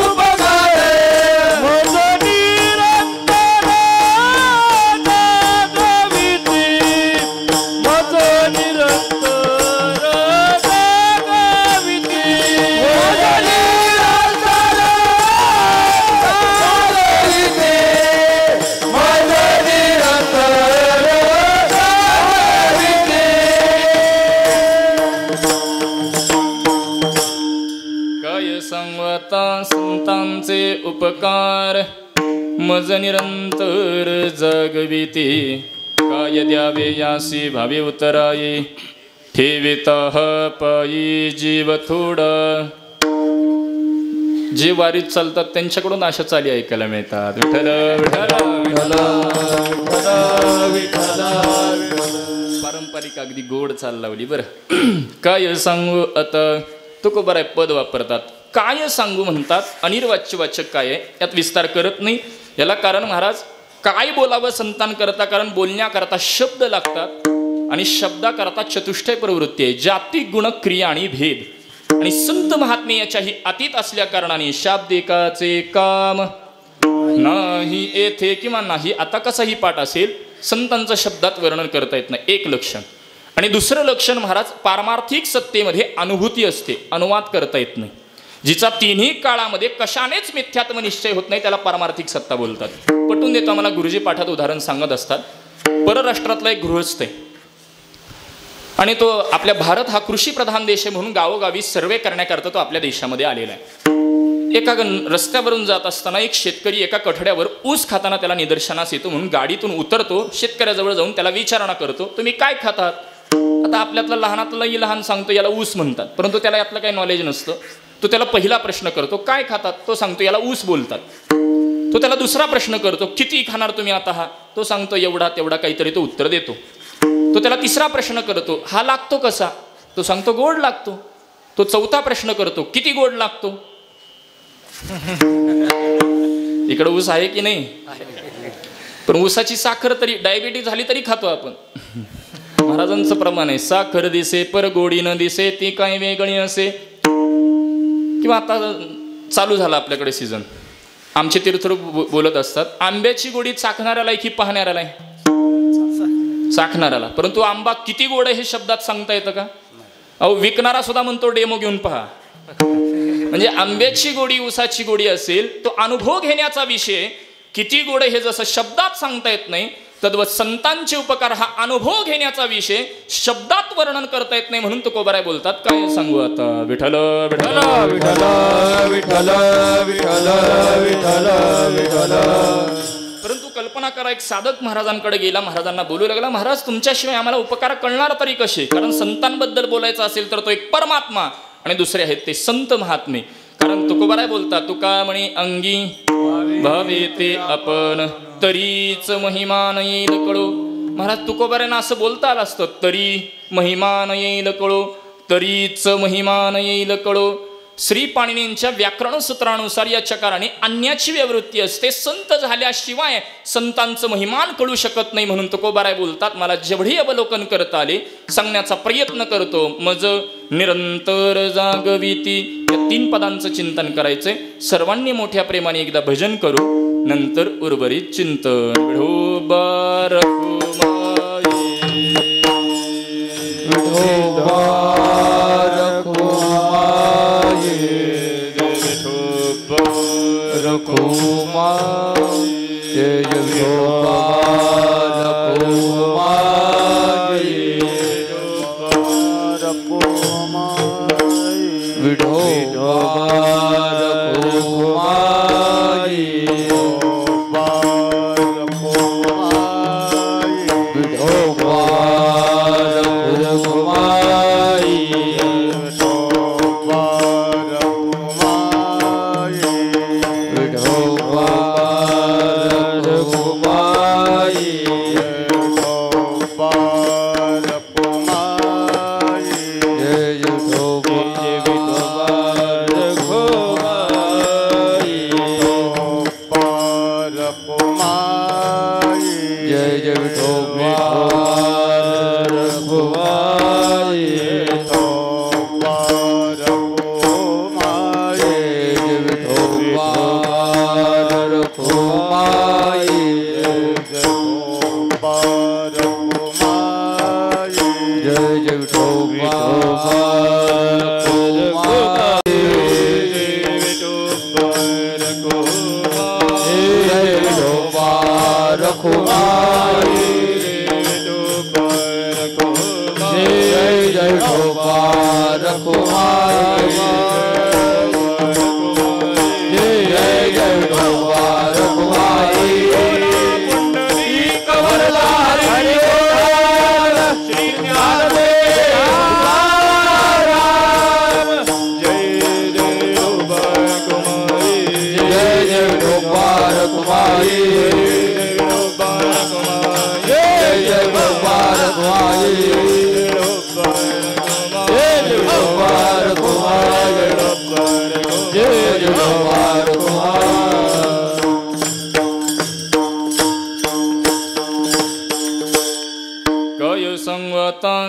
उपकार मज निरंतर जागविती मज निरंतर जागविती मज निरंतर जागविती मज निरंतर जागविती काय सांगू आता संतांचे उपकार मज निरंतर जगविती काय द्यावे यासी भावे उतराई ठेवित पायी जीव थोडा जे वारीत चालतात त्यांच्याकडून अशा चाली ऐकायला मिळतात विठ्ठल विठ्ठल विठ्ठल विठ्ठल विठ्ठल पारंपरिक अगदी गोड चाल लावली बरं काय सांगू आता तुकोबार आहे पद वापरतात काय सांगू म्हणतात अनिर्वाच्यवाचक काय आहे यात विस्तार करत नाही याला कारण महाराज काय बोलावं संतांकरता कारण बोलण्याकरता शब्द लागतात आणि शब्दाकरता चतुष्टय प्रवृत्ती आहे जाती गुण क्रिया आणि भेद आणि संत महात्मे याच्याही अतीत असल्या कारणाने शाब्दिकाचे काम नाही येथे किंवा नाही आता कसाही पाठ असेल संतांचं शब्दात वर्णन करता येत नाही एक लक्षण आणि दुसरं लक्षण महाराज पारमार्थिक सत्तेमध्ये अनुभूती असते अनुवाद करता येत नाही जिचा तिन्ही काळामध्ये कशानेच मिथ्यात्म निश्चय होत नाही त्याला पारमार्थिक सत्ता बोलतात पटवून देतो आम्हाला गुरुजी पाठात उदाहरण सांगत असतात परराष्ट्रातला एक गृहस्थ आहे आणि तो आपल्या भारत हा कृषी प्रधान देश आहे म्हणून गावोगावी सर्वे करण्याकरता तो आपल्या देशामध्ये आलेला आहे. एका रस्त्यावरून जात असताना एक शेतकरी एका कठड्यावर ऊस खाताना त्याला निदर्शनास येतो म्हणून गाडीतून उतरतो, शेतकऱ्याजवळ जाऊन त्याला विचारणा करतो, तुम्ही काय खातात? आता आपल्यातला लहानातलाही लहान सांगतो याला ऊस म्हणतात, परंतु त्याला यातलं काही नॉलेज नसतं. तो त्याला पहिला प्रश्न करतो, काय खातात? तो सांगतो याला ऊस बोलतात. तो त्याला दुसरा प्रश्न करतो, किती खाणार तुम्ही आता हा? तो सांगतो एवढा तेवढा काहीतरी तो उत्तर देतो. तो त्याला तिसरा प्रश्न करतो, हा लागतो कसा? तो सांगतो गोड लागतो. तो चौथा प्रश्न करतो, किती गोड लागतो? इकडे ऊस आहे की नाही? पण ऊसाची साखर तरी डायबिटीज झाली तरी खातो आपण. महाराजांचं प्रमाण आहे, साखर दिसे पर गोडी न दिसे ती काय वेगळी असे. किंवा आता चालू झाला आपल्याकडे सीझन, आमचे तीर्थरूप बोलत असतात, आंब्याची गोडी चाखणाऱ्याला की पाहणाऱ्याला? चाखणाऱ्याला. परंतु आंबा किती गोड आहे हे शब्दात सांगता येतं का? अहो विकणारा सुद्धा म्हणतो डेमो घेऊन पहा. म्हणजे आंब्याची गोडी ऊसाची गोडी असेल तो अनुभव घेण्याचा विषय, किती गोड हे जसं शब्दात सांगता येत नाही तद्वत संतांचे उपकार हा अनुभव घेण्याचा विषय, शब्दात वर्णन करता येत नाही म्हणून तुकोबाराय बोलतात. काय सांगू आता? विठ्ठल विठ्ठल विठ्ठल विठ्ठल विठ्ठल विठ्ठल विठ्ठल. परंतु कल्पना करा, एक साधक महाराजांकडे गेला, महाराजांना बोलू लागला, महाराज तुमच्याशिवाय आम्हाला उपकार कळणार तरी कसे? कारण संतांबद्दल बोलायचं असेल तर तो एक परमात्मा आणि दुसरे आहेत ते संत महात्मे. कारण तुकोबाराय बोलतात, तुका म्हणे अंगी भावे ते आपण तरीच महिमान येईल कळो. महाराज तुकोबारायांना असं बोलता आलं असतं, तरी महिमान येईल कळो, तरीच महिमान येईल कळो. श्री पाणिनींच्या व्याकरण सूत्रानुसार या चकाराने अन्याची व्यावृत्ती असते. संत झाल्याशिवाय संतांचं महिमान कळू शकत नाही म्हणून तुकोबाराय बोलतात, मला जेवढे अवलोकन करता आले सांगण्याचा प्रयत्न करतो. मज निरंतर जागविती या 3 पदांचं चिंतन करायचंय. सर्वांनी मोठ्या प्रेमाने एकदा भजन करू, नंतर उर्वरित चिंतन. विठोबा रखुमाई विठोबा रखुमाई विठोबा रखुमाई जय विठोबा रखुमाई विठोबा रखुमाई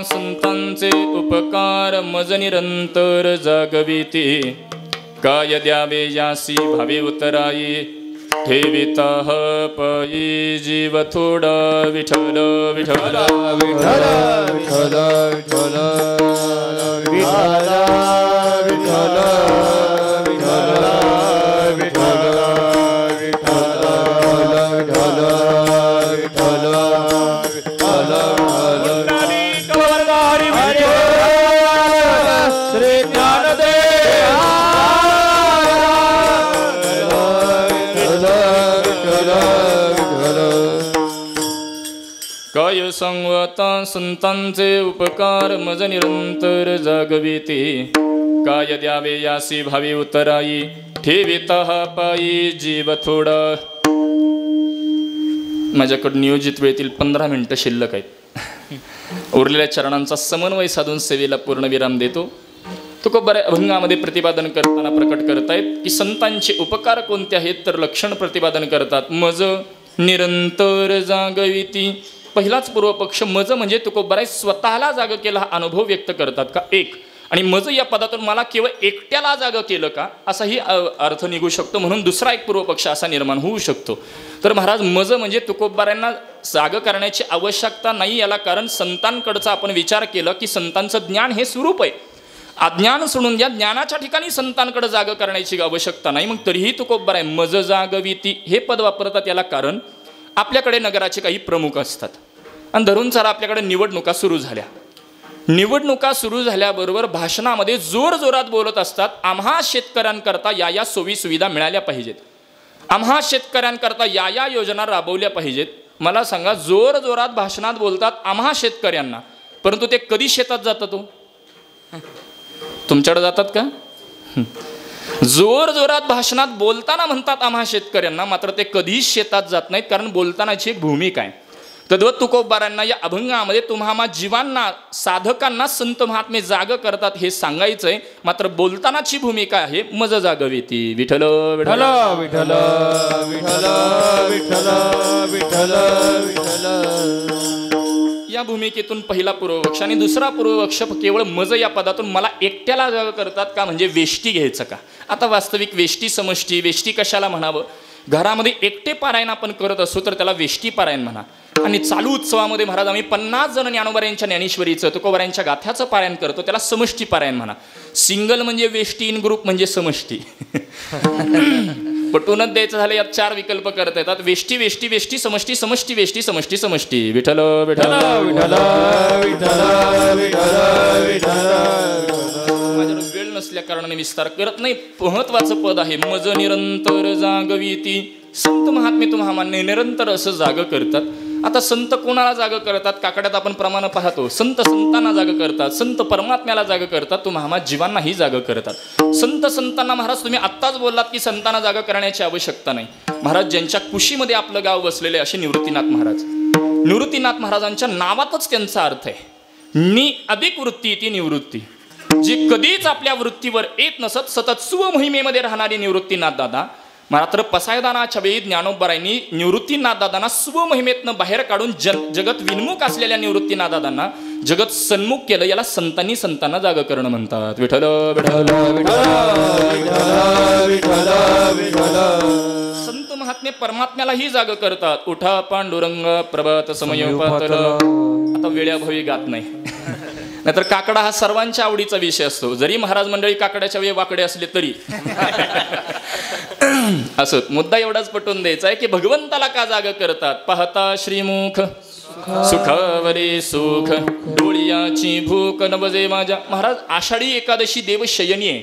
संतांचे उपकार मज निरंतर जागविती. काय द्यावे यासी भावे उतराई ठेविता पायी जीव थोडा. विठ्ठल विठ्ठल विठ्ठल विठ्ठल विठ्ठल विठ्ठल विठ्ठल विठ्ठल विठ्ठल विठ्ठल विठ्ठल काय सांगता संतांचे उपकार मज निरंतर जागविते काय द्यावे यासी भावी उतराई ठेविता हा पायी जीव थोडा. माझ्याकडे नियोजित वेळेतील 15 मिनिटं शिल्लक आहेत. उरलेल्या चरणांचा समन्वय साधून सेवेला पूर्णविराम देतो. तुकोबाराय अभंगामध्ये प्रतिपादन करताना प्रकट करतायत की संतांचे उपकार कोणते आहेत तर लक्षण प्रतिपादन करतात. मज निरंतर जागविती. पहिलाच पूर्वपक्ष मज म्हणजे तुकोबाराय स्वतःला जाग केला हा अनुभव व्यक्त करतात का एक, आणि मज या पदातून मला केवळ एकट्याला जाग केलं का असाही अर्थ निघू शकतो. म्हणून दुसरा एक पूर्वपक्ष असा निर्माण होऊ शकतो. तर महाराज मज म्हणजे तुकोबारायांना जाग करण्याची आवश्यकता नाही. याला कारण संतांकडचा आपण विचार केला की संतांचं ज्ञान हे स्वरूप आहे. अज्ञान सोडून द्या, ज्ञानाच्या ठिकाणी संतांकडे जाग करण्याची आवश्यकता नाही. मग तरीही तुकोबाराय मज जागविती हे पद वापरतात. याला कारण आपल्याकडे नगराचे काही प्रमुख असतात आणि धरून चारा आपल्याकडे निवडणुका सुरू झाल्या. निवडणुका सुरू झाल्याबरोबर भाषणामध्ये जोरजोरात बोलत असतात. आम्हा शेतकऱ्यांकरता या या सोयी सुविधा मिळाल्या पाहिजेत, आम्हा शेतकऱ्यांकरता या या योजना राबवल्या पाहिजेत. मला सांगा, जोरजोरात भाषणात बोलतात आम्हा शेतकऱ्यांना, परंतु ते कधी शेतात जातात? तुमच्याकडे जातात का? जोरजोरात भाषणात बोलताना म्हणतात आम्हा शेतकऱ्यांना, मात्र ते कधीच शेतात जात नाहीत, कारण बोलतानाची एक भूमिका आहे. तद्वत तुकोबारायांना या अभंगामध्ये तुम्हा जीवांना साधकांना संत महात्मे जाग करतात हे सांगायचंय, मात्र बोलतानाची भूमिका आहे मज जागविती. विठ्ठल विठ्ठल विठ्ठल विठ्ठल विठ्ठल विठ्ठल विठ्ठल. या भूमिकेतून पहिला पूर्वपक्ष. आणि दुसरा पूर्वपक्ष केवळ मज या पदातून मला एकट्याला जाग करतात का म्हणजे वेष्टी घ्यायचं का. आता वास्तविक वेष्टी समष्टी, वेष्टी कशाला म्हणावं? घरामध्ये एकटे पारायण आपण करत असू तर त्याला वेष्टी पारायण म्हणा. आणि चालू उत्सवामध्ये महाराज आम्ही 50 जण ज्ञानोबाऱ्यांच्या ज्ञानेश्वरीचं तुकोबाऱ्यांच्या गाथ्याचं पारायण करतो, त्याला समष्टी पारायण म्हणा. सिंगल म्हणजे वेष्टी, इन ग्रुप म्हणजे समष्टी. पटूनच द्यायचं झालं यात 4 विकल्प करता येतात. वेष्टी वेष्टी वेष्टी समष्टी समष्टी वेष्टी समष्टी समष्टी. विठ्ठल विठ्ठल विठ्ठल विठ्ठल विठ्ठल विठ्ठल. माझ्याकडे वेळ नसल्या कारणाने विस्तार करत नाही. महत्वाचं पद आहे मज निरंतर जागविती. संत महात्मे तुम्हाला निरंतर असं जाग करतात. आता संत कोणाला जाग करतात? काकड्यात आपण प्रमाण पाहतो. संत संतांना जाग करतात, संत परमात्म्याला जाग करतात, तुम्हा जीवांनाही जाग करतात. संत संतांना महाराज तुम्ही आत्ताच बोललात की संतांना जाग करण्याची आवश्यकता नाही. महाराज ज्यांच्या कुशीमध्ये आपलं गाव बसलेले असे निवृत्तीनाथ महाराज. निवृत्तीनाथ महाराजांच्या नावातच त्यांचा अर्थ आहे नि अधिक वृत्ती ती निवृत्ती. जी कधीच आपल्या वृत्तीवर येत नसत, सतत स्वमहिमेमध्ये राहणारी निवृत्तीनाथ दादा. मात्र पसायदानाच्या वेळी ज्ञानोबारायांनी निवृत्तीनाथ दादांना स्वमहिमेतनं बाहेर काढून जगत विन्मुख असलेल्या निवृत्तीनाथ दादांना जगत सन्मुख केलं. याला संतांनी संतांना जाग करणं म्हणतात. विठ्ठल विठ्ठल विठ्ठल. संत महात्मे परमात्म्यालाही जाग करतात. उठा पांडुरंग प्रभात समय पातळ. आता वेळाभावी गात नाही, नाहीतर काकडा हा सर्वांच्या आवडीचा विषय असतो. जरी महाराज मंडळी काकड्याच्या वेळी वाकडे असले तरी असं मुद्दा एवढाच पटवून द्यायचा आहे की भगवंताला का जाग करतात? पाहता श्रीमुख सुखावरे सुख डोळ्याची भूक नवजे माझ्या. महाराज आषाढी एकादशी देव शयनी आहे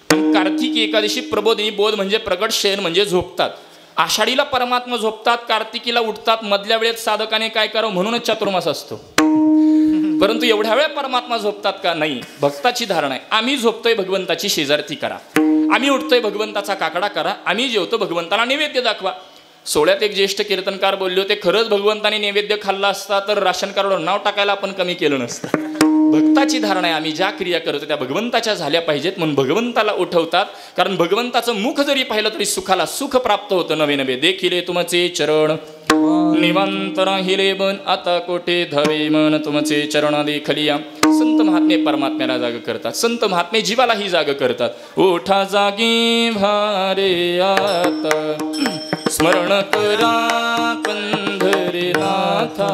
आणि कार्तिकी एकादशी प्रबोधिनी. बोध म्हणजे प्रगट, शयन म्हणजे झोपतात. आषाढीला परमात्मा झोपतात, कार्तिकीला उठतात. मधल्या वेळेत साधकाने काय करावं म्हणूनच चातुर्मास असतो. परंतु एवढ्या वेळ परमात्मा झोपतात का? नाही. भक्ताची धारणा आहे आम्ही झोपतोय भगवंताची शेजारती करा, आम्ही उठतोय भगवंताचा काकडा करा, आम्ही जेवतो भगवंताला नैवेद्य दाखवा. सोहळ्यात एक ज्येष्ठ कीर्तनकार बोलले होते, खरंच भगवंताने नैवेद्य खाल्ला असता तर राशन कार्डवर नाव टाकायला आपण कमी केलं नसतं. भक्ताची धारणा आहे आम्ही ज्या क्रिया करतो त्या भगवंताच्या झाल्या पाहिजेत म्हणून भगवंताला उठवतात. कारण भगवंताचं मुख जरी पाहिलं तरी सुखाला सुख प्राप्त होतं. नवे नवे देखिले तुमचे चरण निवांत राहिले बन आता कोठे धावे मन तुमचे चरण देखलिया. संत महात्मे परमात्म्याला जाग करतात. संत महात्मे जीवालाही जाग करतात. ओठा जागी भारे आता स्मरण करा पंढरीनाथा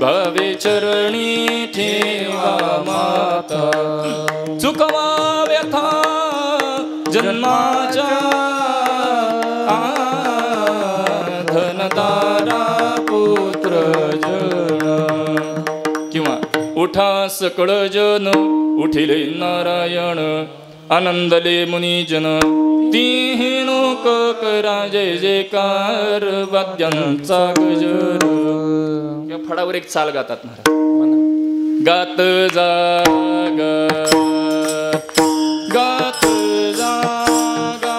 भावे चरणी ठेवा माता. चुकवा व्यथा जन्माच्या धनदारा पुत्र जन. किंवा उठा सकळ जन उठिले नारायण आनंदले मुनिजन. तीही लोक करा जय जयकार वाद्यांचा गजर. फडावर एक चाल गातात महाराज. गात जाग गात जागा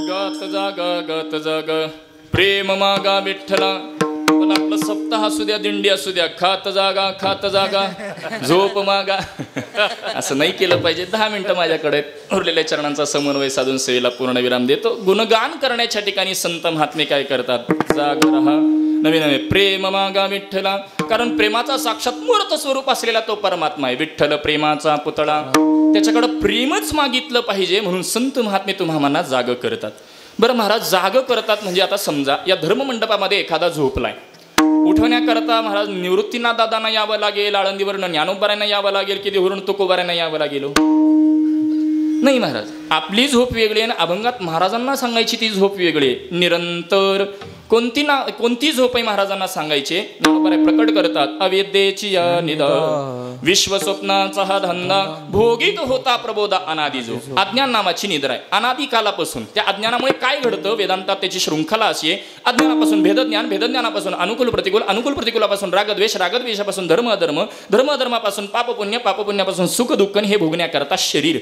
गात जागा गात जागा प्रेम मागा विठ्ठला. पण आपलं सप्ताह असू द्या, दिंडी असू द्या, खात जागा झोप मागा असं नाही केलं पाहिजे. 10 मिनिटं माझ्याकडे उरलेल्या चरणांचा समन्वय साधून सेवेला पूर्ण विराम देतो. गुणगान करण्याच्या ठिकाणी संत महात्मे काय करतात, जाग रहा नवे नवे प्रेम मागा विठ्ठला. कारण प्रेमाचा साक्षात मूर्त स्वरूप असलेला तो परमात्मा आहे. विठ्ठल प्रेमाचा पुतळा, त्याच्याकडं प्रेमच मागितलं पाहिजे म्हणून संत महात्मे तुम्हाला जाग करतात. बरं महाराज, जाग करतात म्हणजे आता समजा या धर्ममंडपामध्ये एखादा झोपलाय, उठवण्याकरता महाराज निवृत्तीनाथ दादांना यावं लागेल, आळंदीवरनं ज्ञानोबारांना यावं लागेल, की देहूरून तुकोबारांना यावं लागेल? नाही महाराज, आपली झोप वेगळी आहे आणि अभंगात महाराजांना सांगायची ती झोप वेगळी आहे. निरंतर कोणती झोप आहे महाराजांना सांगायचे, ज्ञानोबाराय प्रकट करतात. अविद्येची या निदा विश्व स्वप्नाचा हा धंदा भोगीत होता प्रबोधा अनादी जो. अज्ञान नामाची निद्रा आहे अनादी कालापासून. त्या अज्ञानामुळे काय घडतं, वेदांतात त्याची शृंखला अशी आहे. अज्ञानापासून भेदज्ञान, भेदज्ञानापासून अनुकूल प्रतिकूल, अनुकूल प्रतिकूलापासून रागद्वेष, रागद्वेषापासून धर्म अधर्म, धर्म अधर्मापासून पाप पुण्य, पाप पुण्यापासून सुख दुःख, हे भोगण्याकरता शरीर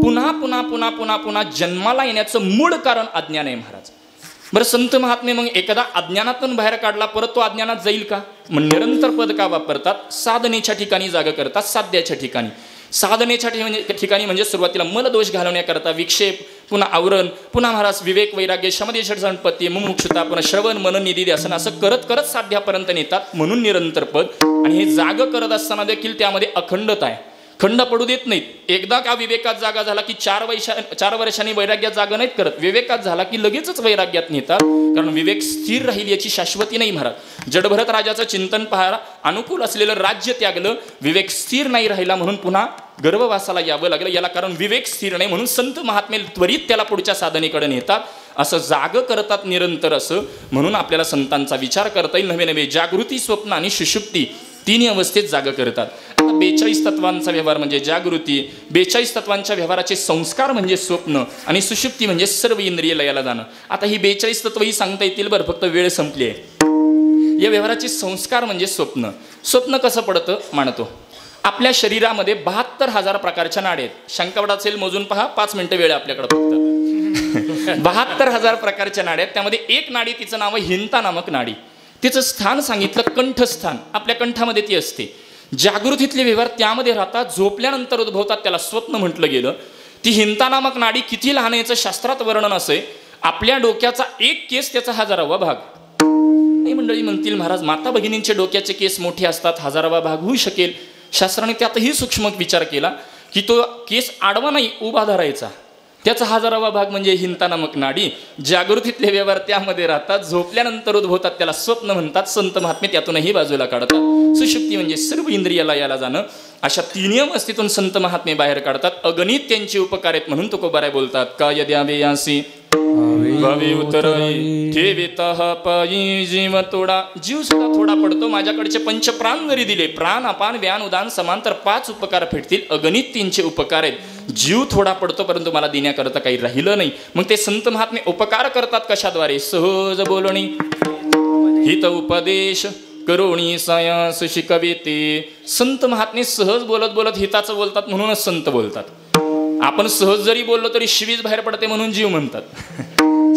पुन्हा पुन्हा पुन्हा पुन्हा पुन्हा जन्माला येण्याचं मूळ कारण अज्ञान आहे महाराज. बरं, संत महात्मे मग एकदा अज्ञानातून बाहेर काढला, परत तो अज्ञानात जाईल का? मग निरंतर पद का वापरतात? साधनेच्या ठिकाणी जाग करतात. साध्याच्या ठिकाणी, साधनेच्या ठिकाणी म्हणजे सुरुवातीला मलदोष घालवण्याकरता विक्षेप, पुन्हा आवरण, पुन्हा महाराज विवेक वैराग्य शमदे षडसंपत्ती मुमुक्षुता, पुन्हा श्रवण मनन निधी ध्यासन, असं करत करत साध्यापर्यंत नेतात. म्हणून निरंतर पद. आणि हे जाग करत असताना देखील त्यामध्ये अखंडता आहे. खंड पडू देत नाहीत. एकदा का विवेकात जागा झाला की 4 वर्षांनी वैराग्यात जागा नाहीत करत. विवेकात झाला की लगेचच वैराग्यात नेतात, कारण विवेक स्थिर राहील याची शाश्वती नाही महाराज. जडभरत राजाचं चिंतन पहा, अनुकूल असलेलं राज्य त्यागलं, विवेक स्थिर नाही राहिला म्हणून पुन्हा गर्भवासाला यावं लागलं. याला कारण विवेक स्थिर नाही, म्हणून संत महात्मे त्वरित त्याला पुढच्या साधनेकडे नेतात. असं जाग करतात निरंतर असं. म्हणून आपल्याला संतांचा विचार करता येईल. नवे नवे जागृती, स्वप्न आणि सुषुप्ती तिन्ही अवस्थेत जाग करतात. आता 42 तत्वांचा व्यवहार म्हणजे जागृती, 42 तत्वांच्या व्यवहाराचे संस्कार म्हणजे स्वप्न, आणि सुषुप्ती म्हणजे सर्व इंद्रिय लयाला जाणं. आता ही 42 तत्व ही सांगता येतील बरं, फक्त वेळ संपली आहे. या व्यवहाराचे संस्कार म्हणजे स्वप्न. स्वप्न कसं पडतं मानतो. आपल्या शरीरामध्ये 72,000 प्रकारच्या नाडी आहेत. शंकावड असेल मोजून पहा, 5 मिनिटं वेळ आपल्याकडे फक्त. 72,000 प्रकारच्या नाडी आहेत. त्यामध्ये एक नाडी, तिचं नाव आहे हिंता नामक नाडी. तिचं स्थान सांगितलं कंठस्थान, आपल्या कंठामध्ये ती असते. जागृतीतले व्यवहार त्यामध्ये राहतात, झोपल्यानंतर उद्भवतात, त्याला स्वप्न म्हटलं गेलं. ती हिंता नामक नाडी किती लहान आहे याचं शास्त्रात वर्णन असे, आपल्या डोक्याचा एक केस त्याचा 1000वा भाग. नाही मंडळी म्हणतील महाराज माता भगिनींचे डोक्याचे केस मोठे असतात, 1000वा भाग होऊ शकेल. शास्त्राने त्यातही सूक्ष्म विचार केला की तो केस आडवा नाही उभा धरायचा, त्याचा 1000वा भाग म्हणजे हिंता नामक नाडी. जागृतीतले व्यवहार त्यामध्ये राहतात, झोपल्यानंतर उद्भवतात, त्याला स्वप्न म्हणतात. संत महात्मे त्यातूनही बाजूला काढतात. सुषुप्ती म्हणजे सर्व इंद्रियाला याला जाणं. अशा तिन्ही अवस्थेतून संत महात्मे बाहेर काढतात. अगणित त्यांची उपकार आहेत म्हणून तुकोबाराय बोलतात, का यद्यावे यासी भावे उतराई ठेवेता पायी जीव तोडा. जीव सुद्धा थोडा पडतो. माझ्याकडचे पंचप्राण जरी दिले, प्राण अपान व्यान उदान समांतर 5 उपकार भेटतील. अगणित त्यांचे उपकार आहेत. जीव थोडा पडतो परंतु मला देण्याकरता काही राहिलं नाही. मग ते संत महात्मे उपकार करतात कशाद्वारे, सहज बोलणी हित उपदेश करोणी सायास शिकविते. संत महात्मे सहज बोलत बोलत हिताचं बोलतात म्हणूनच संत बोलतात. आपण सहज जरी बोललो तरी शिवीच बाहेर पडते म्हणून जीव म्हणतात.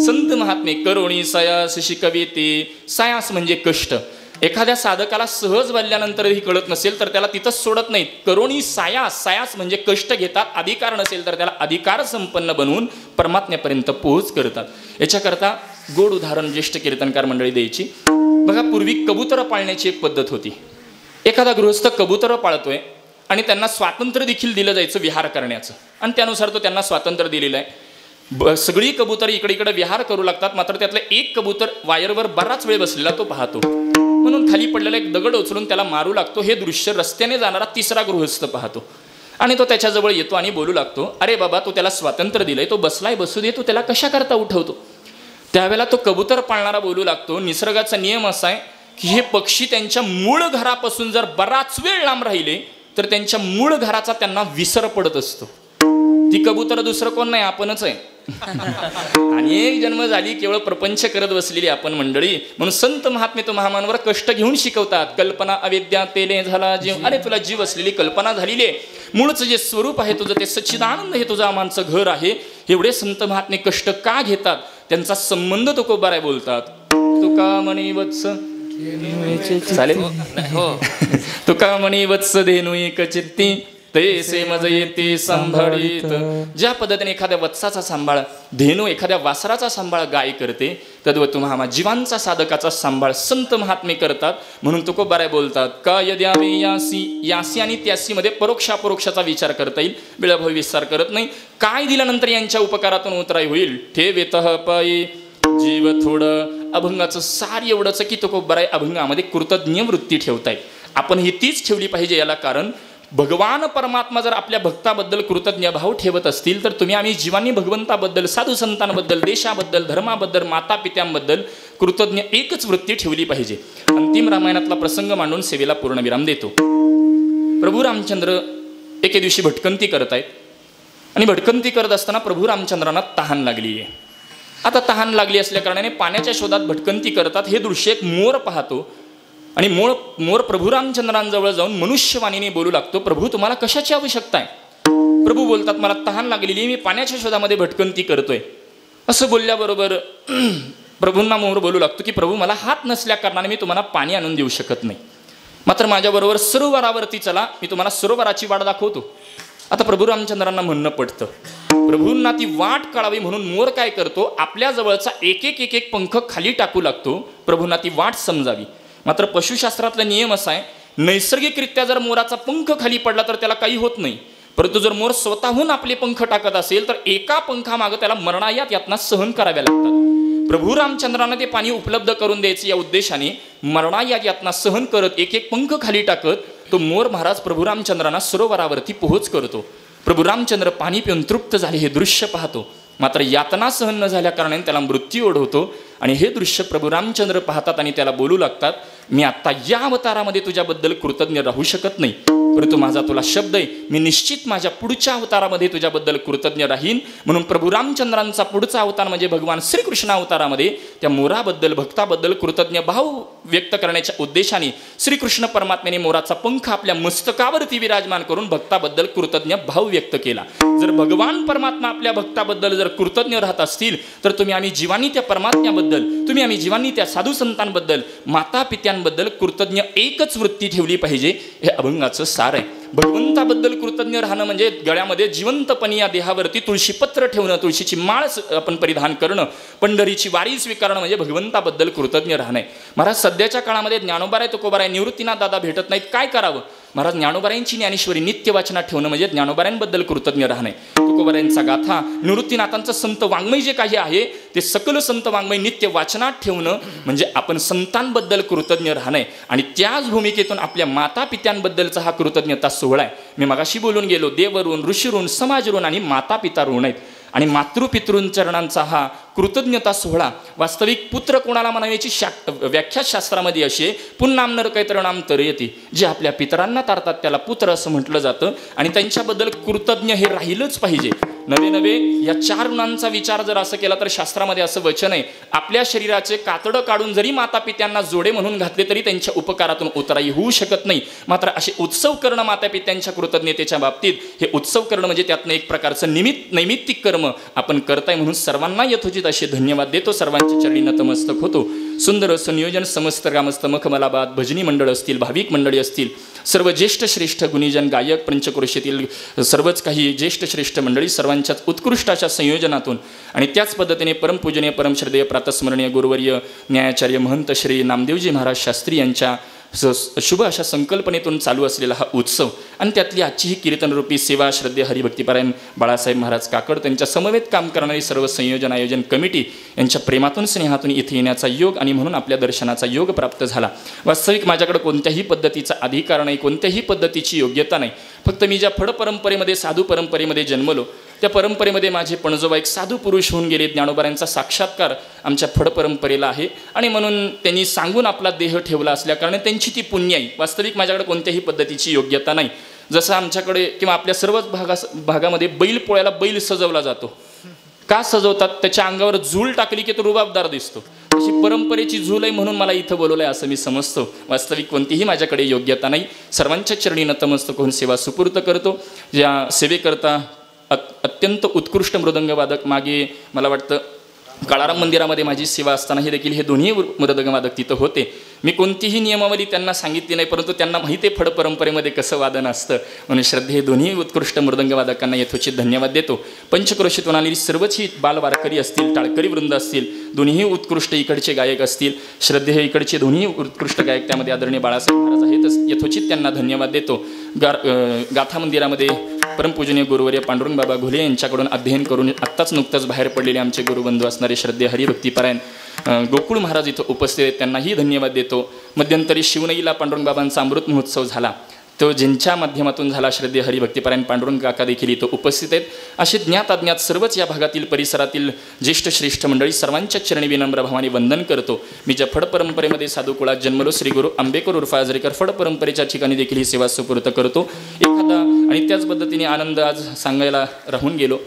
संत महात्मे करोणी सायास शिकविते. सायास म्हणजे कष्ट. एखाद्या साधकाला सहज बोलल्यानंतरही कळत नसेल तर त्याला तिथंच सोडत नाहीत. करोणी सायास, सायास म्हणजे कष्ट घेतात. अधिकार नसेल तर त्याला अधिकार संपन्न बनवून परमात्म्यापर्यंत पोहोच करतात. याच्याकरता गोड उदाहरण ज्येष्ठ कीर्तनकार मंडळी द्यायची. बघा, पूर्वी कबूतर पाळण्याची एक पद्धत होती. एखादा गृहस्थ कबूतर पाळतोय आणि त्यांना स्वातंत्र्य देखील दिलं जायचं विहार करण्याचं, आणि त्यानुसार तो त्यांना स्वातंत्र्य दिलेलं आहे. सगळी कबूतर इकडे इकडे विहार करू लागतात, मात्र त्यातलं एक कबूतर वायरवर बराच वेळ बसलेला तो पाहतो, म्हणून खाली पडलेला एक दगड उचलून त्याला मारू लागतो. हे दृश्य रस्त्याने जाणारा तिसरा गृहस्थ पाहतो आणि तो त्याच्याजवळ येतो आणि बोलू लागतो, अरे बाबा, तो त्याला स्वातंत्र्य दिलंय, तो बसलाय, बसू दे, तू त्याला कशा करता उठवतो. त्यावेळेला तो कबूतर पाळणारा बोलू लागतो, निसर्गाचा नियम असा आहे की हे पक्षी त्यांच्या मूळ घरापासून जर बराच वेळ लांब राहिले तर त्यांच्या मूळ घराचा त्यांना विसर पडत असतो. ती कबूतर दुसरं कोण नाही, आपणच आहे. अनेक जन्म झाली केवळ प्रपंच करत बसलेली आपण मंडळी. म्हणून संत महात्मे तो महामानवर कष्ट घेऊन शिकवतात. कल्पना अविद्या तेने झाला जीव. अरे तुला जीव असलेली कल्पना झालेली आहे, मूळचं जे स्वरूप आहे तुझं ते सच्चिदानंद हे तुझं आमांचं घर आहे. एवढे संत महात्मे कष्ट का घेतात, त्यांचा संबंध तुकोबाराय बोलतात. तुका म्हणे वत्स चालेल, तुका म्हणे वत्स धेनू एक चित्ती तैसे मज येते सांभाळीत. ज्या पद्धतीने एखाद्या वत्साचा सांभाळ धेनू एखाद्या वासराचा सांभाळ गाय करते, तद्वत तुम्हा जीवांचा साधकाचा सांभाळ संत महात्मे करतात. म्हणून तुकोबाराय बोलतात, का यद्यावे यासी. यासी आणि त्यासी मध्ये परोक्ष अपरोक्षाचा विचार करता येईल, वेळाभावी विस्तार करत नाही. काय दिल्यानंतर यांच्या उपकारातून उतराई होईल. ठेवेतः पायी जीव थोडं. अभंगाचं सार एवढंच की तुकोबाराय अभंगामध्ये कृतज्ञ वृत्ती ठेवतायत. आपण ही तीच ठेवली पाहिजे. याला कारण भगवान परमात्मा जर आपल्या भक्ताबद्दल कृतज्ञ भाव ठेवत असतील तर तुम्ही आम्ही जीवांनी भगवंताबद्दल, साधू संतांबद्दल, देशाबद्दल, धर्माबद्दल, माता पित्यांबद्दल कृतज्ञ एकच वृत्ती ठेवली पाहिजे. अंतिम रामायणातला प्रसंग मांडून सेवेला पूर्णविराम देतो. प्रभू रामचंद्र एके दिवशी भटकंती करतायत आणि भटकंती करत असताना प्रभू रामचंद्रांना तहान लागली आहे. आता तहान लागली असल्या कारणाने पाण्याच्या शोधात भटकंती करतात. हे दृश्य एक मोर पाहतो आणि मोर प्रभू रामचंद्रांजवळ जाऊन मनुष्यवाणीने बोलू लागतो, प्रभू तुम्हाला कशाची आवश्यकता आहे. प्रभू बोलतात, मला तहान लागलेली, मी पाण्याच्या शोधामध्ये भटकंती करतोय. असं बोलल्याबरोबर प्रभूंना मोर बोलू लागतो की प्रभू मला हात नसल्या कारणाने मी तुम्हाला पाणी आणून देऊ शकत नाही, मात्र माझ्याबरोबर सरोवरावरती चला, मी तुम्हाला सरोवराची वाट दाखवतो. आता प्रभू रामचंद्रांना म्हणणं पडतं. प्रभूंना ती वाट कळावी म्हणून मोर काय करतो, आपल्या जवळचा एक एक पंख खाली टाकू लागतो, प्रभूंना ती वाट समजावी. मात्र पशुशास्त्रातला नियम असा आहे नैसर्गिकरित्या जर मोराचा पंख खाली पडला तर त्याला काही होत नाही, परंतु जर मोर स्वतःहून आपले पंख टाकत असेल तर एका पंखामागं त्याला मरणायात यातना सहन कराव्या लागतात. प्रभू रामचंद्रांना ते पाणी उपलब्ध करून द्यायचे या उद्देशाने मरणायात यातना सहन करत एक एक पंख खाली टाकत तो मोर महाराज प्रभू रामचंद्रांना सरोवरावरती पोहोच करतो. प्रभू रामचंद्र पाणी पिऊन तृप्त झाले हे दृश्य पाहतो, मात्र यातना सहन न झाल्या कारणाने त्याला मृत्यू ओढवतो. आणि हे दृश्य प्रभू रामचंद्र पाहतात आणि त्याला बोलू लागतात, मी आत्ता या अवतारामध्ये तुझ्याबद्दल कृतज्ञ राहू शकत नाही, परंतु माझा तुला शब्द आहे, मी निश्चित माझ्या पुढच्या अवतारामध्ये तुझ्याबद्दल कृतज्ञ राहीन. म्हणून प्रभू रामचंद्रांचा पुढचा अवतार म्हणजे भगवान श्रीकृष्ण अवतारामध्ये त्या मोराबद्दल भक्ताबद्दल कृतज्ञ भाव व्यक्त करण्याच्या उद्देशाने श्रीकृष्ण परमात्म्याने मोराचा पंख आपल्या मस्तकावरती विराजमान करून भक्ताबद्दल कृतज्ञ भाव व्यक्त केला. जर भगवान परमात्मा आपल्या भक्ताबद्दल जर कृतज्ञ राहत असतील तर तुम्ही आम्ही जीवांनी त्या परमात्म्याबद्दल, तुम्ही आम्ही जीवांनी त्या साधू संतांबद्दल, माता पित्यांबद्दल कृतज्ञ एकच वृत्ती ठेवली पाहिजे. हे अभंगाचं सार आहे. भगवंताबद्दल कृतज्ञ राहणं म्हणजे गळ्यामध्ये जिवंतपणी या देहावरती तुळशीपत्र ठेवणं, तुळशीची माळ आपण परिधान करणं, पंढरीची वारी स्वीकारणं म्हणजे भगवंताबद्दल कृतज्ञ राहणं आहे. महाराज सध्याच्या काळामध्ये ज्ञानोबाराय तुकोबाराय निवृत्तीनाथ दादा भेटत नाहीत, काय करावं? महाराज ज्ञानोबारायांची ज्ञानेश्वरी नित्य वाचनात ठेवणं म्हणजे ज्ञानोबारायांबद्दल कृतज्ञ राहणे. तुकोबारायांचा गाथा, निवृत्तीनाथांचं संत वाङ्मय जे काही आहे ते सकल संत वाङ्मय नित्य वाचनात ठेवणं म्हणजे आपण संतांबद्दल कृतज्ञ राहणे. आणि त्याच भूमिकेतून आपल्या माता पित्यांबद्दलचा हा कृतज्ञता सोहळा आहे. मी मगाशी बोलून गेलो, देवरून, ऋषीरून, समाजरून आणि माता पिता ऋण आहेत. आणि मातृपितृचरणांचा हा कृतज्ञता सोहळा वास्तविक पुत्र कोणाला म्हणायची व्याख्या शास्त्रामध्ये अशी आहे, पुन्नाम नरकैत्र नाम तरयती, जे आपल्या पितरांना तारतात त्याला पुत्र असं म्हटलं जातं. आणि त्यांच्याबद्दल कृतज्ञ हे राहिलंच पाहिजे. नवे नवे या चार ऋणांचा विचार जर असं केला तर शास्त्रामध्ये असं वचन आहे, आपल्या शरीराचे कातडं काढून जरी माता पित्यांना जोडे म्हणून घातले तरी त्यांच्या उपकारातून उतराई होऊ शकत नाही. मात्र असे उत्सव करणं माता पित्यांच्या कृतज्ञतेच्या बाबतीत, हे उत्सव करणं म्हणजे त्यातनं एक प्रकारचं नैमित्तिक कर्म आपण करताय. म्हणून सर्वांना यथोचित असे धन्यवाद देतो, सर्वांच्या चरणी नतमस्तक होतो. सुंदर असं नियोजन समस्त ग्रामस्थ मखमलाबाद भजनी मंडळ असतील, भाविक मंडळी असतील, सर्व ज्येष्ठ श्रेष्ठ गुणीजन गायक पंचक्रोशीतील सर्वच काही ज्येष्ठ श्रेष्ठ मंडळी सर्वांच्याच उत्कृष्टाच्या संयोजनातून आणि त्याच पद्धतीने परमपूजनीय परमश्रद्धेय प्रातस्मरणीय गुरुवर्य न्यायाचार्य महंत श्री नामदेवजी महाराज शास्त्री यांच्या शुभ अशा संकल्पनेतून चालू असलेला हा उत्सव आणि त्यातली आजची ही कीर्तनरूपी सेवा श्रद्धे हरिभक्तीपरायण बाळासाहेब महाराज काकड त्यांच्या समवेत काम करणारी सर्व संयोजन आयोजन कमिटी यांच्या प्रेमातून स्नेहातून इथे येण्याचा योग आणि म्हणून आपल्या दर्शनाचा योग प्राप्त झाला. वास्तविक माझ्याकडे कोणत्याही पद्धतीचा अधिकार नाही, कोणत्याही पद्धतीची योग्यता नाही. फक्त मी ज्या फड परंपरेमध्ये साधू परंपरेमध्ये जन्मलो त्या परंपरेमध्ये माझे पणजोबा एक साधू पुरुष होऊन गेले. ज्ञानोबारांचा साक्षात्कार आमच्या फड परंपरेला आहे आणि म्हणून त्यांनी सांगून आपला देह ठेवला असल्याकारणे त्यांची ती पुण्य आहे. वास्तविक माझ्याकडे कोणत्याही पद्धतीची योग्यता नाही. जसं आमच्याकडे किंवा आपल्या सर्वच भागामध्ये बैल पोळ्याला बैल सजवला जातो. का सजवतात? त्याच्या अंगावर झूल टाकली की तो रुबाबदार दिसतो. अशी परंपरेची झूल आहे म्हणून मला इथं बोलवलं आहे असं मी समजतो. वास्तविक कोणतीही माझ्याकडे योग्यता नाही. सर्वांच्या चरणी नतमस्तक होऊन सेवा सुपूर्त करतो. या सेवेकरता अत्यंत उत्कृष्ट मृदंगवादक मागे मला वाटतं काळाराम मंदिरामध्ये माझी सेवा असतानाही देखील हे दोन्ही मृदंगवादक तिथं होते. मी कोणतीही नियमावली त्यांना सांगितली नाही, परंतु त्यांना माहिती आहे फड परंपरेमध्ये कसं वादन असतं. म्हणून श्रद्धे हे दोन्ही उत्कृष्ट मृदंगवादकांना यथोचित धन्यवाद देतो. पंचक्रोशीतून आलेली सर्वच ही बालवारकरी असतील, टाळकरी वृंद असतील, दोन्हीही उत्कृष्ट इकडचे गायक असतील. श्रद्धे हे इकडचे दोन्ही उत्कृष्ट गायक त्यामध्ये आदरणीय बाळासाहेब महाराज आहेत, यथोचित त्यांना धन्यवाद देतो. गाथा मंदिरामध्ये परमपूजनीय गुरुवर्य पांडुरंग बाबा घोले यांच्याकडून अध्ययन करून आत्ताच नुकतंच बाहेर पडलेले आमचे गुरुबंधू असणारे श्रद्धेय हरिभक्तीपरायण गोकुळ महाराज इथं उपस्थित आहेत, त्यांनाही धन्यवाद देतो. मध्यंतरी शिवनईला पांडुरंग बाबांचा अमृत महोत्सव झाला, तो ज्यांच्या माध्यमातून झाला श्रद्धेय हरिभक्तीपरायण पांडुरंग काका देखील इथं उपस्थित आहेत. असे ज्ञात अज्ञात सर्वच या भागातील परिसरातील ज्येष्ठ श्रेष्ठ मंडळी सर्वांच्या चरणी विनम्र भावाने वंदन करतो. मी ज्या फड परंपरेमध्ये साधू कुळात जन्मलो श्री गुरु आंबेकर उर्फ आजरेकर फड परंपरेच्या ठिकाणी देखील ही सेवा सुपूर्त करतो. एखादा आणि त्याच पद्धतीने आनंद आज सांगायला राहून गेलो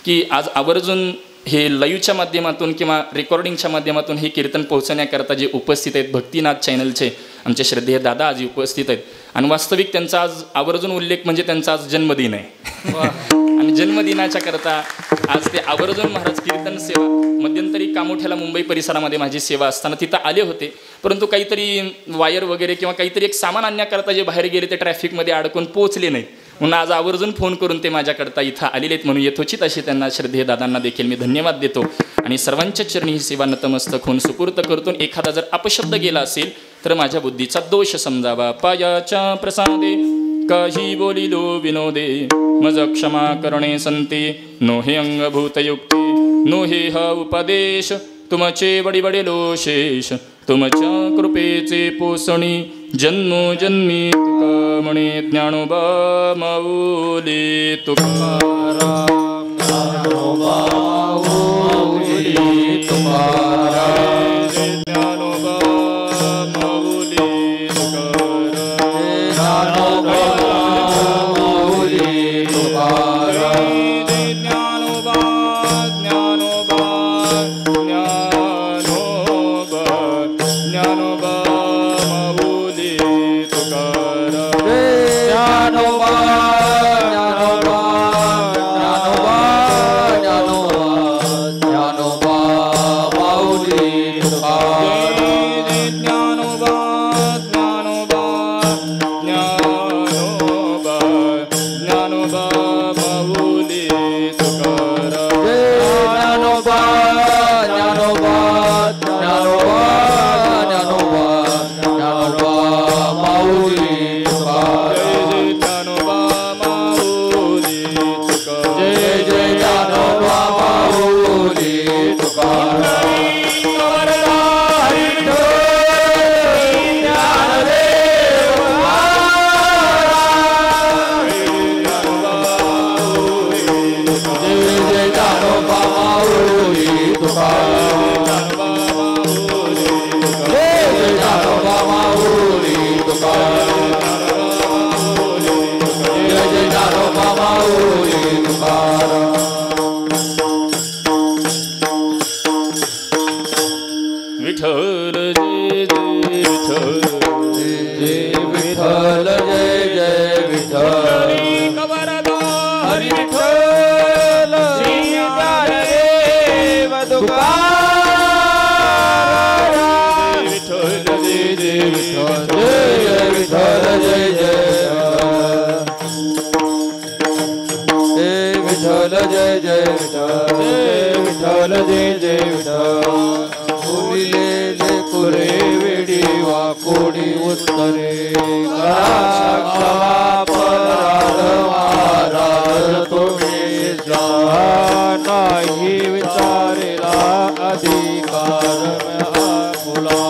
की आज आवर्जून हे लाईव्हच्या माध्यमातून किंवा रेकॉर्डिंगच्या माध्यमातून हे कीर्तन पोहोचण्याकरता जे उपस्थित आहेत भक्तिनाथ चॅनलचे आमचे श्रद्धेय दादा आज उपस्थित आहेत. आणि वास्तविक त्यांचा आज आवर्जून उल्लेख म्हणजे त्यांचा आज जन्मदिन आहे आणि जन्मदिनाच्या करता आज ते आवर्जून महाराज कीर्तन सेवा मध्यंतरी कामोठ्याला मुंबई परिसरामध्ये माझी सेवा असताना तिथं आले होते, परंतु काहीतरी वायर वगैरे किंवा काहीतरी एक सामान आणण्याकरता जे बाहेर गेले ते ट्रॅफिकमध्ये अडकून पोहोचले नाहीत. म्हणून आज आवर्जून फोन करून ते माझ्याकरता इथं आलेले आहेत, म्हणून यथोचित अशी त्यांना श्रद्धेय दादांना देखील मी धन्यवाद देतो आणि सर्वांच्या चरणी ही सेवा नतमस्तक होऊन सुपूर्त करतो. एखादा जर अपशब्द गेला असेल तर माझ्या बुद्धीचा दोष समजावा. पायाच्या प्रसादे काही बोलिलो विनोदे, मज क्षमा करणे संते, नोहे अंगभूतयुक्ती, नोहे हा उपदेश, तुमचे बडी बडेलो शेष, तुमच्या कृपेचे पोसणी, जन्मोजन्मी तुका म्हणे ज्ञानोबा माऊली तुकाराम. ज्ञानोबा माऊली तुकाराम, ज्ञानोबा माऊली तुकाराम, ज्ञानोबा माऊली तुकाराम, ज्ञानोबा ज्ञानोबा ज्ञानोबा ज्ञानोबा माऊली तुकाराम, ज्ञानोबा ज्ञानोबा ज्ञानोबा ज्ञानोबा माऊली तुकाराम, ज्ञानोबा ज्ञानोबा ज्ञानोबा ज्ञानोबा माऊली तुकाराम, ज्ञानोबा ज्ञानोबा ज्ञानोबा ज्ञानोबा ज्ञानोबा माऊली तुकाराम, ज्ञानोबा माऊली तुकाराम, जय जय ज्ञानोबा माऊली तुकाराम. विठ्ठल जय जय विठ्ठल, जय जय विठ्ठल, हरी विठ्ठल श्री ज्ञानदेव तुकाराम, विठ्ठल जय जय विठ्ठल, जय जय विठ्ठल, जय जय विठ्ठल, जय जय विठ्ठल, विठ्ठल जय जय विठ्ठल. कुरे वेडी वा कोडी उत्तरे करा